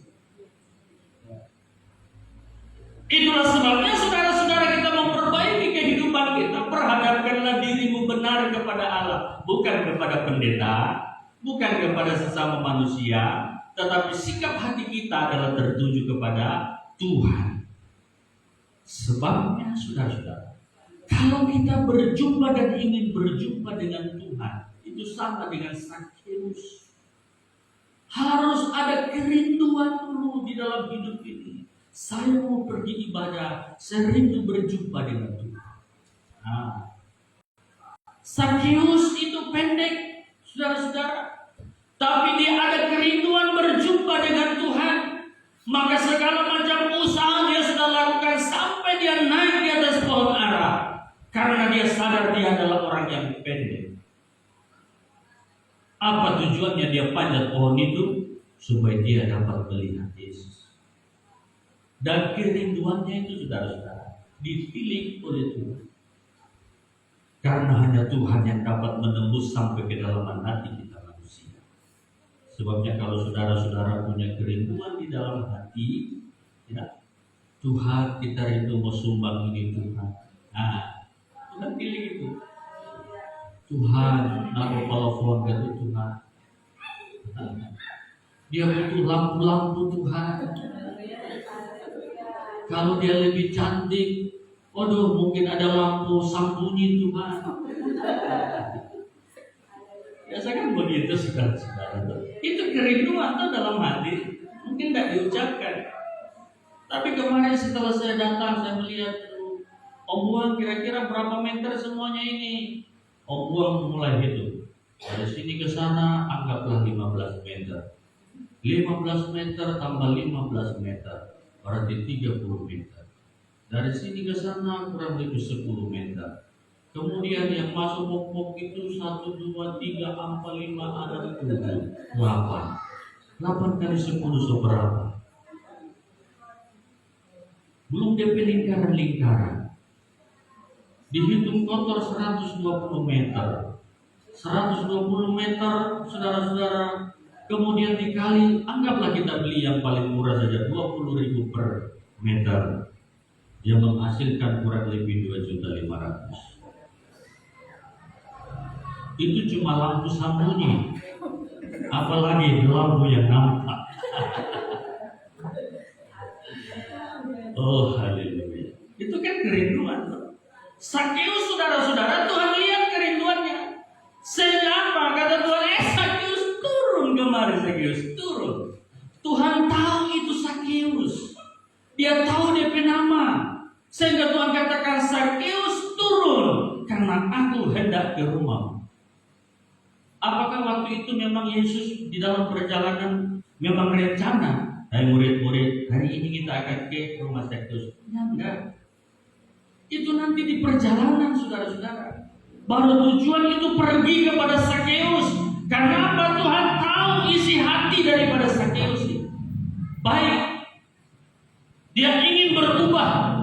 Itulah sebabnya saudara-saudara kita memperbaiki kehidupan kita. Perhadapkanlah dirimu benar kepada Allah, bukan kepada pendeta, bukan kepada sesama manusia, tetapi sikap hati kita adalah tertuju kepada Tuhan. Sebabnya saudara-saudara, kalau kita berjumpa dan ingin berjumpa dengan Tuhan, itu sama dengan Sakeus. Harus ada kerinduan dulu di dalam hidup ini. Saya mau pergi ibadah, saya rindu berjumpa dengan Tuhan. Nah, Sakeus itu pendek, saudara-saudara, tapi dia ada kerinduan berjumpa dengan Tuhan. Maka segala macam usaha dia sudah lakukan sampai dia naik di atas pohon ara, karena dia sadar dia adalah orang yang pendek. Apa tujuannya dia panjat pohon itu? Supaya dia dapat melihat Yesus. Dan kerinduannya itu saudara-saudara dipilih oleh Tuhan. Karena hanya Tuhan yang dapat menembus sampai ke dalam hati kita manusia. Sebabnya kalau saudara-saudara punya kerinduan di dalam hati, ya, Tuhan kita rindu mau sumbang ini Tuhan. Nah, Tuhan pilih itu. Tuhan, nama telepon ke Tuhan. Dia butuh lampu-lampu Tuhan. Kalau dia lebih cantik, waduh mungkin ada lampu sambunyi Tuhan. Biasa kan begitu saudara-saudara. Itu kerinduan tuh dalam hati, mungkin tidak diucapkan. Tapi kemarin setelah saya datang, saya melihat Om Buang kira-kira berapa meter semuanya ini. Om Buang mulai hitung. Dari sini ke sana anggaplah 15 meter. 15 meter tambah 15 meter. Berarti 30 meter. Dari sini ke sana kurang lebih 10 meter. Kemudian yang masuk pokok itu 1, 2, 3, 4, 5, 6, 7, 8. 8 kali 10 seberapa? Belum DP lingkaran-lingkaran. Dihitung kotor 120 meter. 120 meter saudara-saudara. Kemudian dikali, anggaplah kita beli yang paling murah saja 20.000 per meter. Dia menghasilkan kurang lebih 2.500.000. Itu cuma lampu sambunyi, apalagi lampu yang nampak. Oh haleluya. Itu kan kerinduan. Sakeus saudara-saudara, Tuhan lihat kerinduannya. Sehingga apa? Kata Tuhan, Sakeus turun kemari, Sakeus turun. Tuhan tahu itu Sakeus. Dia tahu dia nama. Sehingga Tuhan katakan, Sakeus turun karena aku hendak ke rumah. Apakah waktu itu memang Yesus di dalam perjalanan memang rencana, hai murid-murid, hari ini kita akan ke rumah Sakeus? Ya, enggak. Itu nanti di perjalanan saudara-saudara. Baru tujuan itu pergi kepada Sakeus. Karena apa? Tuhan tahu isi hati daripada Sakeus itu. Baik. Dia ingin berubah.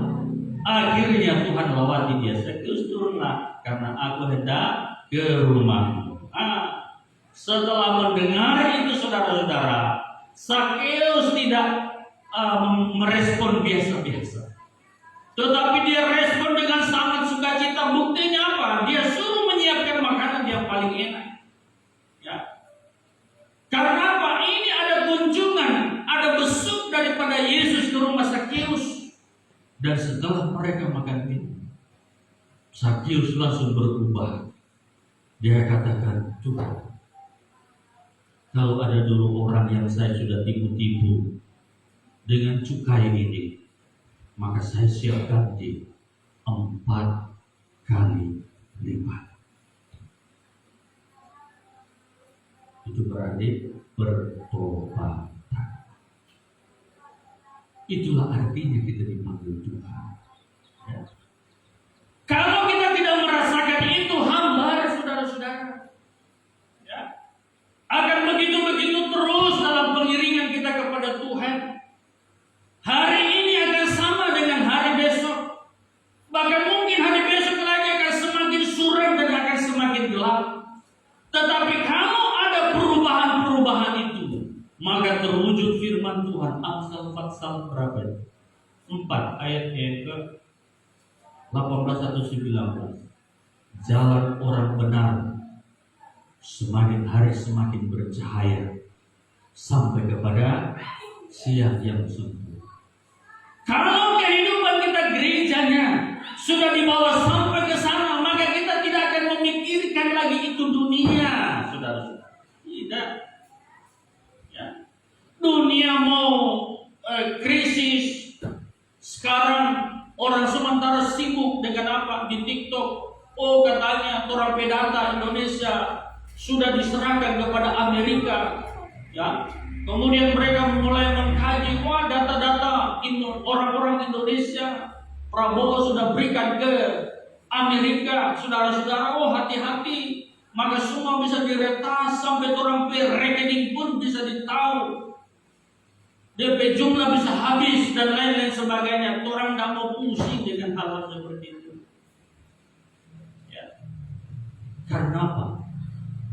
Akhirnya Tuhan lawati dia. Sakeus turunlah karena aku hendak ke rumahmu. Setelah mendengar itu saudara-saudara, Sakeus tidak merespon biasa-biasa. Tetapi dia respon dengan sangat sukacita. Buktinya apa? Dia suruh menyiapkan makanan yang paling enak. Ya. Karena apa? Ini ada kunjungan, ada besuk daripada Yesus ke rumah Sakeus. Dan setelah mereka makan minum, Sakeus langsung berubah. Dia katakan, Tuhan, kalau ada dulu orang yang saya sudah tipu-tipu dengan cukai ini, maka saya siap ganti 4 kali lipat. Itu berarti bertobat. Itulah artinya kita dipanggil Tuhan. Ya. Kalau kita tidak merasakan itu, hamba saudara-saudara. Ya. Akan maka terwujud firman Tuhan. Amsal pasal berapa? 4 ayat yang ke 18 atau 19. Jalan orang benar semakin hari semakin bercahaya sampai kepada siang yang sunyi. Kalau kehidupan kita gerejanya sudah dibawa sampai ke sana, maka kita tidak akan memikirkan lagi itu dunia, saudara-saudara. Tidak. Ya. Dunia mau krisis. Sekarang orang sementara sibuk dengan apa? Di TikTok. Oh, katanya orang pedata Indonesia sudah diserahkan kepada Amerika. Ya. Kemudian mereka mulai mengkaji, wah, data-data orang-orang Indonesia Prabowo sudah berikan ke Amerika. Saudara-saudara, oh hati-hati, maka semua bisa diretas sampai orang rekening pun bisa ditahu. DP jumlah bisa habis dan lain-lain sebagainya. Orang tidak mau pusing dengan hal-hal seperti itu. Ya. Karena apa?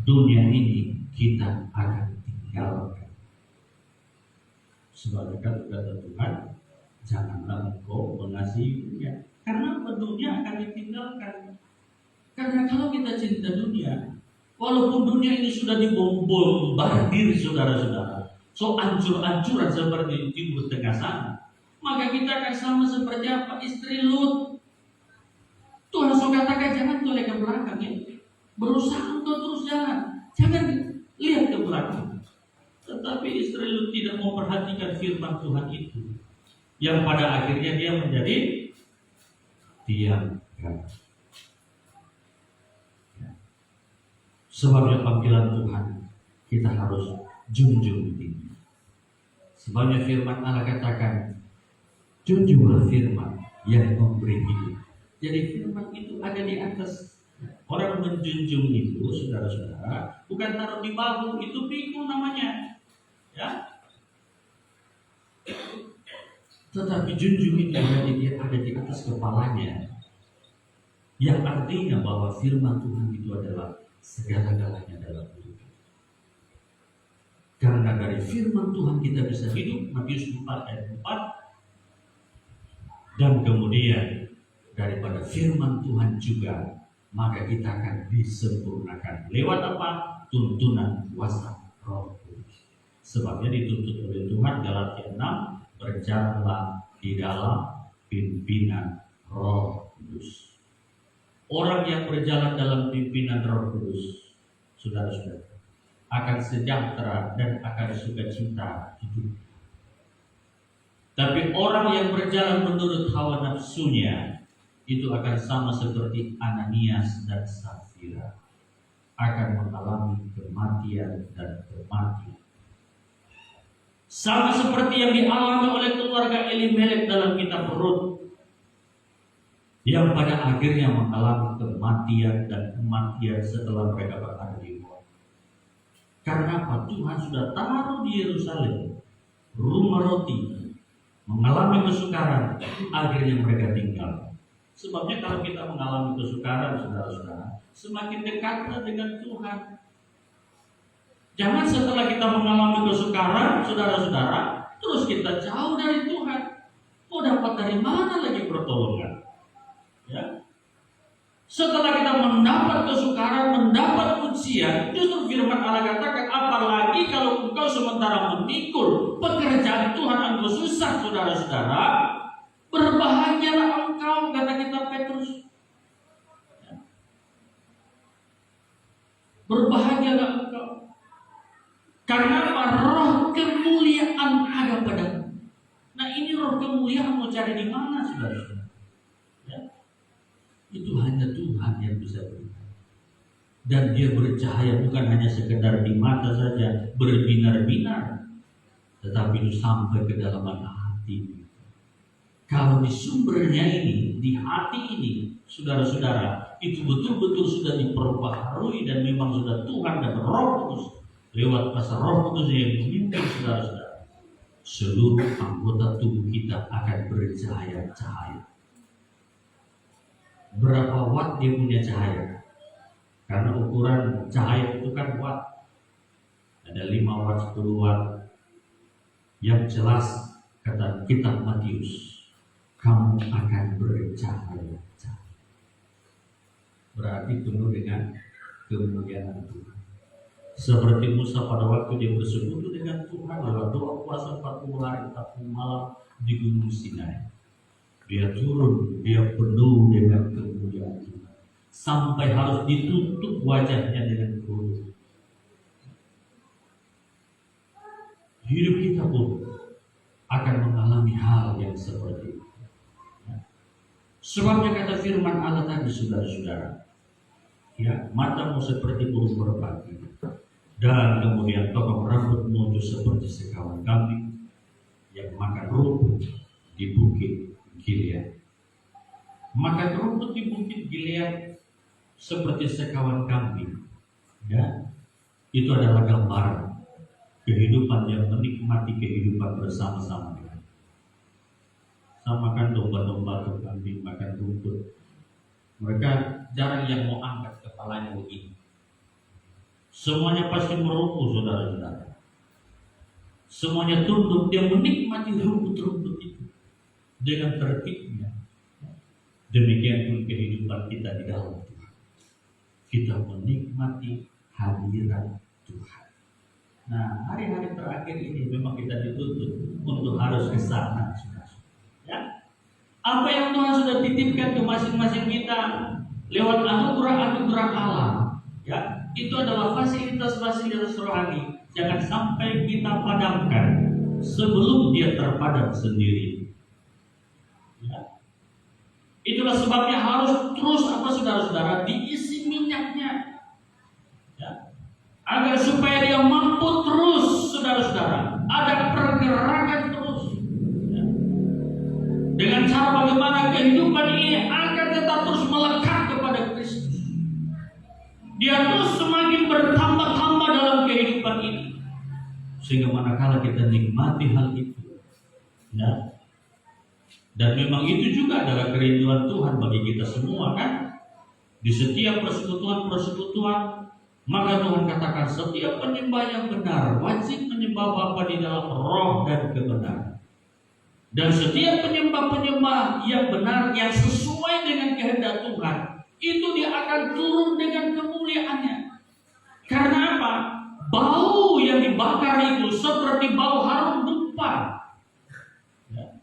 Dunia ini kita akan tinggalkan. Sebagai kata Tuhan, janganlah engkau mengasihi dunia. Karena dunia akan ditinggalkan. Karena kalau kita cinta dunia, walaupun dunia ini sudah dibombardir saudara-saudara, so ancur-ancuran seperti Timur Tengah sana, maka kita akan sama seperti apa? Istri Lut. Tuhan so katakan jangan toleh ke belakang ya. Berusaha untuk terus jalan, jangan lihat ke belakang. Tetapi istri Lut tidak memperhatikan firman Tuhan itu, yang pada akhirnya dia menjadi diam. Sebabnya panggilan Tuhan kita harus junjung tinggi. Sebabnya firman Allah katakan, junjunglah firman yang memberi hidup. Jadi firman itu ada di atas. Orang menjunjung itu, saudara-saudara, bukan taruh di bahu, itu pikul namanya. Ya. Tetapi junjung itu ada di atas kepalanya. Yang artinya bahwa firman Tuhan itu adalah segala-galanya dalam hidup. Karena dari firman Tuhan kita bisa hidup, Matius 4 ayat 4. Dan kemudian daripada firman Tuhan juga, maka kita akan disempurnakan. Lewat apa? Tuntunan kuasa Roh Kudus. Sebabnya dituntut oleh Tuhan Galatia 6, berjalanlah di dalam pimpinan Roh Kudus. Orang yang berjalan dalam pimpinan Roh Kudus, saudara-saudara, akan sejahtera dan akan sukacita hidup. Tapi orang yang berjalan menurut hawa nafsunya, itu akan sama seperti Ananias dan Safira, akan mengalami kematian dan kematian. Sama seperti yang dialami oleh keluarga Elimelek dalam kitab Rut, yang pada akhirnya mengalami kematian dan kematian setelah mereka berada di Moab. Karena apa? Tuhan sudah taruh di Yerusalem rumah roti, mengalami kesukaran, akhirnya mereka tinggal. Sebabnya kalau kita mengalami kesukaran, saudara-saudara, semakin dekatlah dengan Tuhan. Jangan setelah kita mengalami kesukaran, saudara-saudara, terus kita jauh dari Tuhan. Mau dapat dari mana lagi pertolongan? Ya. Setelah kita mendapat kesukaran, mendapat ujian, justru firman Allah katakan, apalagi kalau engkau sementara memikul pekerjaan Tuhan, engkau susah, saudara-saudara, berbahagialah engkau, kata kitab Petrus. Ya. Berbahagialah engkau. Karena apa? Roh kemuliaan ada padamu. Nah, ini roh kemuliaan mau cari di mana, saudara-saudara? Ya. Itu hanya Tuhan yang bisa berikan. Dan dia bercahaya bukan hanya sekedar di mata saja, berbinar-binar, tetapi itu sampai ke dalam hati. Kalau di sumbernya ini, di hati ini, saudara-saudara, itu betul-betul sudah diperbaharui dan memang sudah Tuhan dan Roh Kudus, lewat kuasa Roh Kudus yang memimpin saudara-saudara, seluruh anggota tubuh kita akan bercahaya-cahaya. Berapa watt dia punya cahaya? Karena ukuran cahaya itu kan watt. Ada 5 watt, 10 watt, Yang jelas kata kitab Matius, kamu akan bercahaya. Berarti penuh dengan kemuliaan Tuhan. Seperti Musa pada waktu dia bersekutu dengan Tuhan lewat doa puasa 40 hari 40 malam di Gunung Sinai. Dia turun, dia penuh dengan kemuliaan Tuhan. Sampai harus ditutup wajahnya dengan kulit. Hidup kita pun akan mengalami hal yang seperti itu. Sebabnya kata firman Allah tadi, saudara-saudara, ya, matamu seperti burung merpati, dan kemudian tokong rambutmu itu seperti sekawan kambing yang makan rumput di bukit Gilead. Makan rumput di bukit Gilead seperti sekawan kambing, ya, itu adalah gambaran kehidupan yang menikmati kehidupan bersama-sama dengan sama kan domba-domba atau kambing makan rumput. Mereka jarang yang mau angkat kepalanya begini. Semuanya pasti merumput, saudara-saudara. Semuanya tunduk, dia menikmati rumput-rumput itu dengan tertibnya. Demikian pun kehidupan kita di dalam Tuhan. Kita menikmati hadirat Tuhan. Nah, hari-hari terakhir ini memang kita dituntut untuk harus ke sana, ya. Apa yang Tuhan sudah titipkan ke masing-masing kita lewat anugerah-anugerah Allah, ya, itu adalah fasilitas-fasilitas rohani. Jangan sampai kita padamkan sebelum dia terpadam sendiri. Ya. Itulah sebabnya harus terus saudara-saudara diisi minyaknya, ya, agar supaya dia mampu terus, saudara-saudara, ada pergerakan terus, ya. Dengan cara bagaimana kehidupan ini akan tetap terus melekat kepada Kristus. Dia terus semakin bertambah-tambah dalam kehidupan ini, sehingga manakala kita nikmati hal itu, ya. Dan memang itu juga adalah kerinduan Tuhan bagi kita semua, kan? Di setiap persekutuan, maka Tuhan katakan setiap penyembah yang benar wajib menyembah Bapa di dalam roh dan kebenaran. Dan setiap penyembah-penyembah yang benar yang sesuai dengan kehendak Tuhan, itu dia akan turun dengan kemuliaannya. Karena apa? Bau yang dibakar itu seperti bau harum dupa, ya,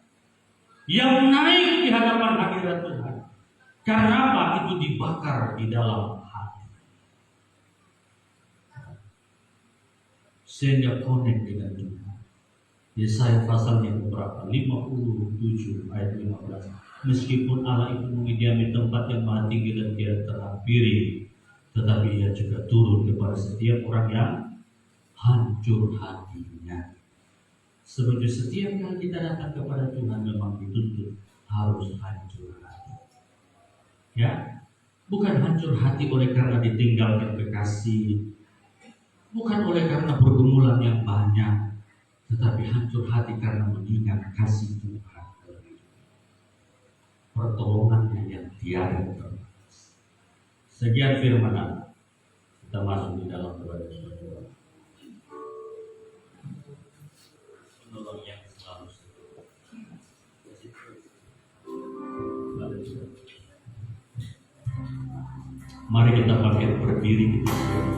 yang naik di hadapan hadirat Tuhan. Karena apa? Itu dibakar di dalam hati, sehingga connect dengan Tuhan. Yesaya pasal yang berapa? 57 ayat 15. Meskipun Allah itu mendiami tempat yang maha tinggi dan tidak terhampiri, tetapi Ia juga turun kepada setiap orang yang hancur hatinya. Seperti setiap kali kita datang kepada Tuhan memang dituntut harus hancur hati, ya, bukan hancur hati oleh karena ditinggalkan kekasih, bukan oleh karena pergumulan yang banyak, tetapi hancur hati karena mengingat kasih Tuhan, pertolongannya yang tiada terbatas. Sekian firman Allah. Kita masuk di dalam doa. Penolong yang selalu setia. Mari kita bangkit berdiri, kita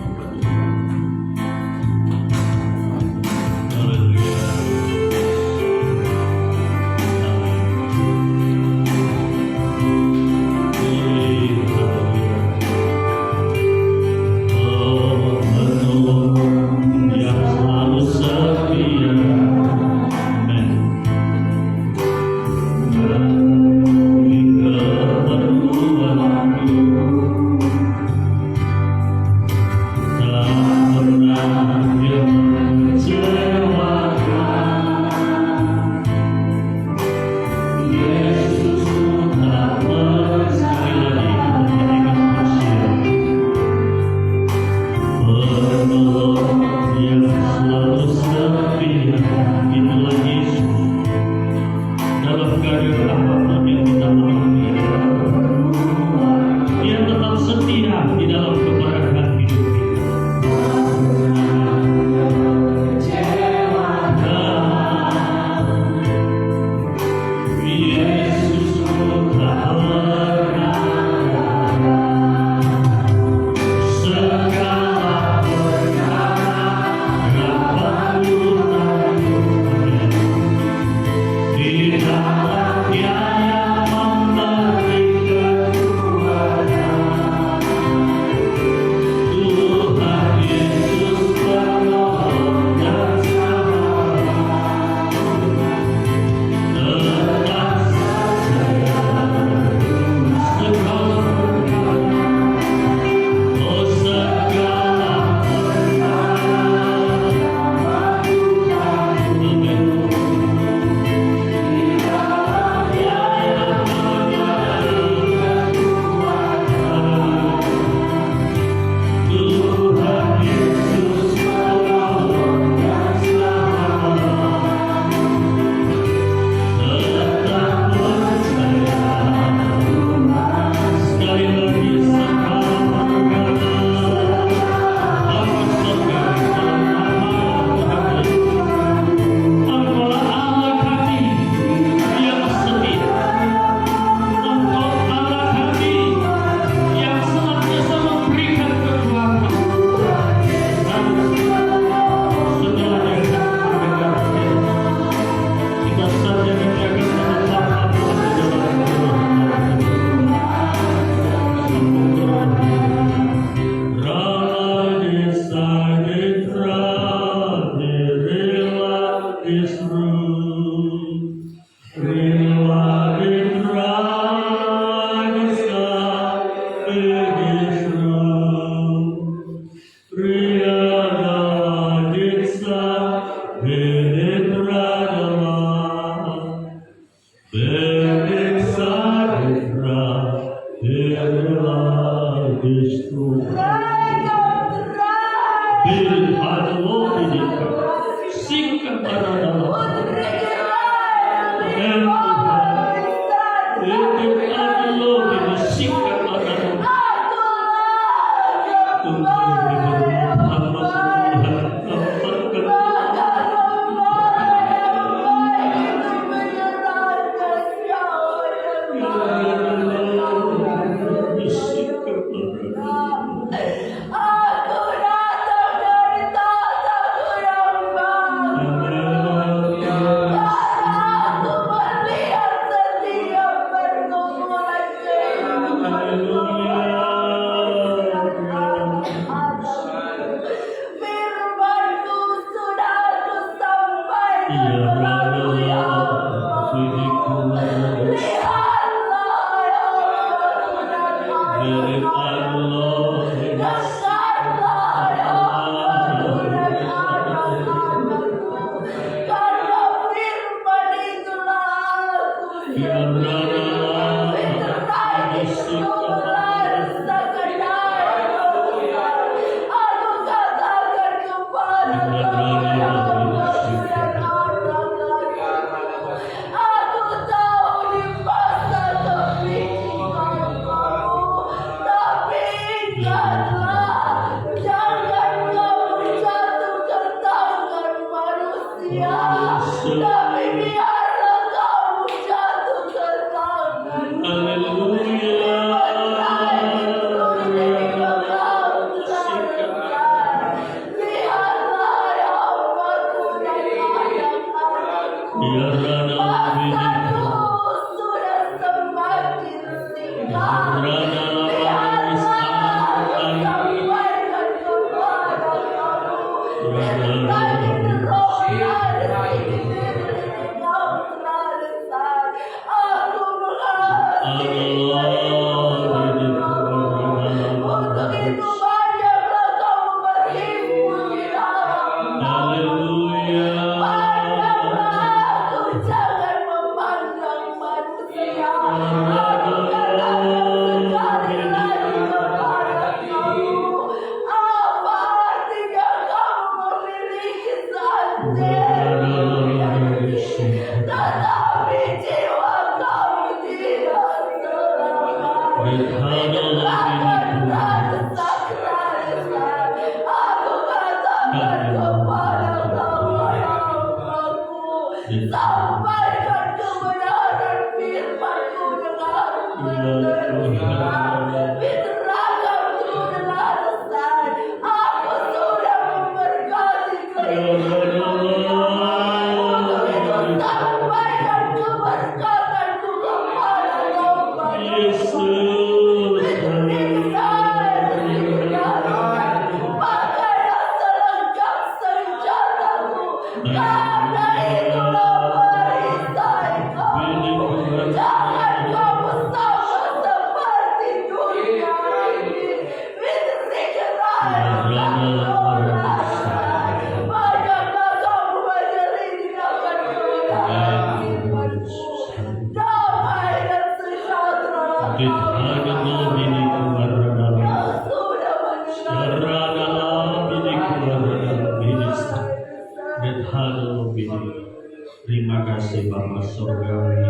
Terima kasih Bapa Surgawi,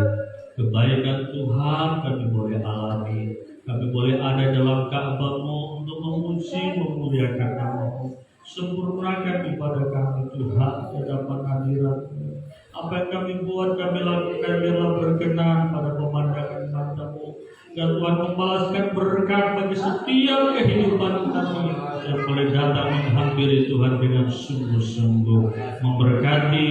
kebaikan Tuhan kami boleh alami, kami boleh ada dalam Ka'bah-Mu untuk memuji, memuliakan nama-Mu, sempurnakan ibadah kami Tuhan di hadapan hadirat-Mu. Apa yang kami buat, kami lakukan biarlah berkenan pada pemandangan mata-Mu, dan Tuhan membalaskan berkat bagi setiap kehidupan kami yang boleh datang menghampiri Tuhan dengan sungguh-sungguh, memberkati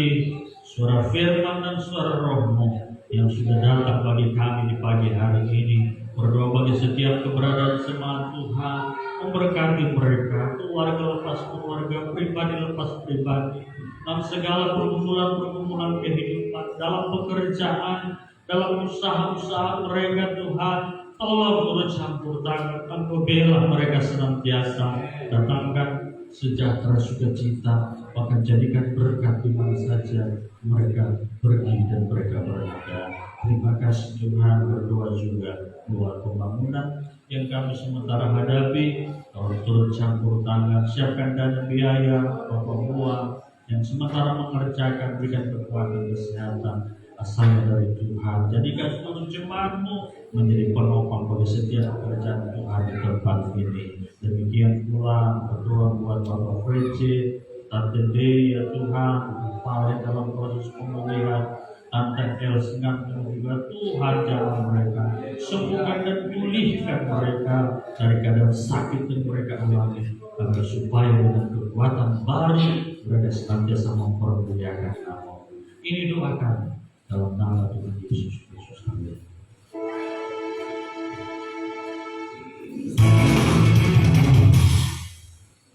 suara firman dan suara Roh-Mu yang sudah datang bagi kami di pagi hari ini. Berdoa bagi setiap keberadaan jemaat Tuhan, memberkati mereka, keluarga lepas keluarga, pribadi lepas pribadi, dalam segala pergumulan-pergumulan kehidupan, dalam pekerjaan, dalam usaha-usaha mereka Tuhan. Tolong turut campur tangan, Engkau bela mereka senantiasa, datangkan sejahtera sukacita, bahkan jadikan berkat di mana saja mereka pergi dan mereka berada. Terima kasih Tuhan, berdoa juga buat pembangunan yang kami sementara hadapi. Tolong turut campur tangan, siapkan dana biaya, bapak buah yang sementara mengerjakan, berikan kekuatan kesehatan asalnya dari Tuhan. Jadikan seluruh jemaat-Mu menjadi penopang bagi setiap pekerjaan Tuhan di tempat ini. Demikian pula berdoa buat Bapak Frece, Tante D, ya Tuhan, Paling dalam proses pemulihan, Tante Els dan juga Tuhan jalan mereka, sembuhkan dan pulihkan mereka dari keadaan sakit yang mereka alami, agar supaya dengan kekuatan baru mereka senantiasa mempermuliakan nama. Ini doa kami dalam nama Tuhan Yesus Kristus. Amin.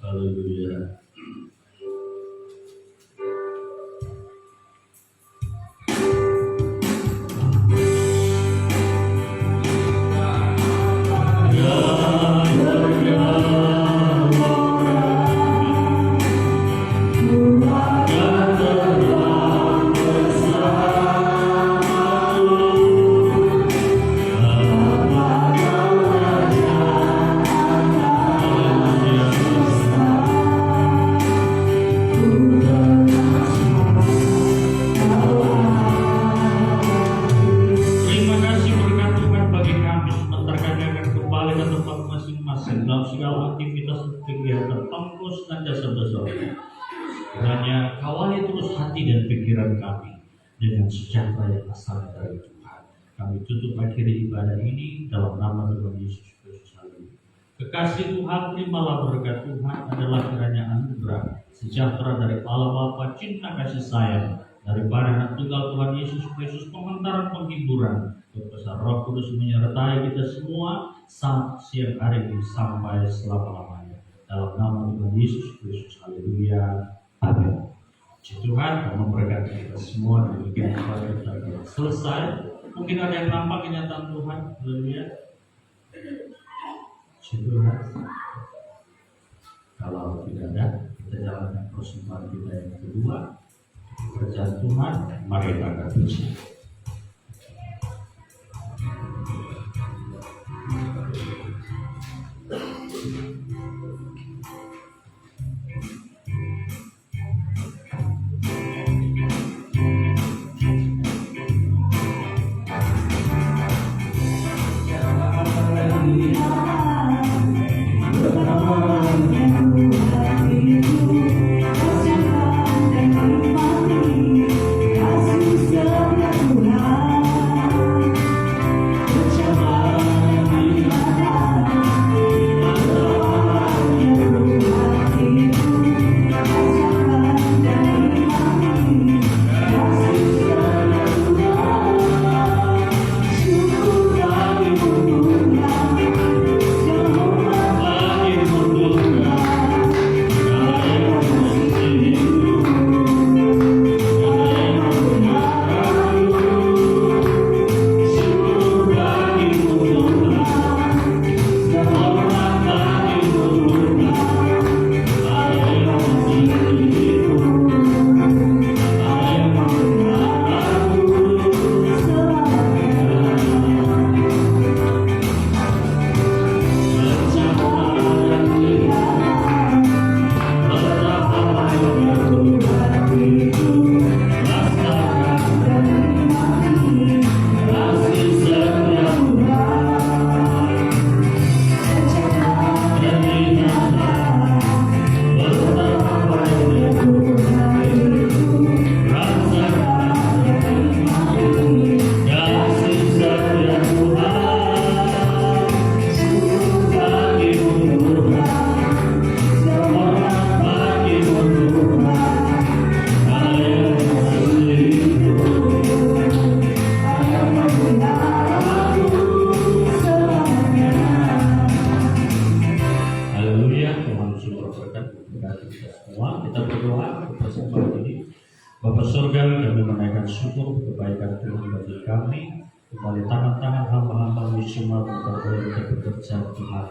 Haleluya. Dengan sejahtera yang asal dari Tuhan. Kami tutup akhir ibadah ini dalam nama Tuhan Yesus Kristus. Kekasih Tuhan, terimalah berkat Tuhan adalah kiranya anugerah sejahtera dari Allah Bapa, cinta kasih sayang daripada Anak Tunggal Tuhan Yesus Kristus, pementaran penghiburan, kekuasaan Roh Kudus menyertai kita semua saat siang hari ini sampai selama-lamanya. Dalam nama Tuhan Yesus Kristus. Haleluya. Amin. Tuhan memberkati kita semua. Demikian kita selesai. Mungkin ada yang nampak kenyataan Tuhan. Haleluya. Tuhan. Kalau tidak ada, kita jalankan persembahan kita yang kedua. Kerjaan Tuhan, mari kita akan puji.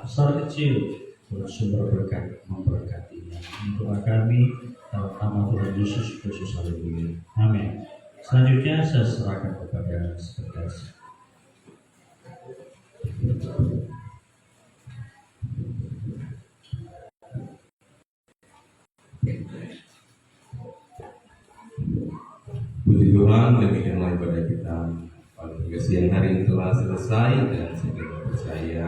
Besar kecil bersumber berkat memberkatinya. Doa kami dalam nama Tuhan Yesus Kristus. Haleluya. Amin. Selanjutnya saya serahkan kepada sekretaris. Puji Tuhan, demikianlah ibadah kita pada siang hari ini telah selesai, dan saya percaya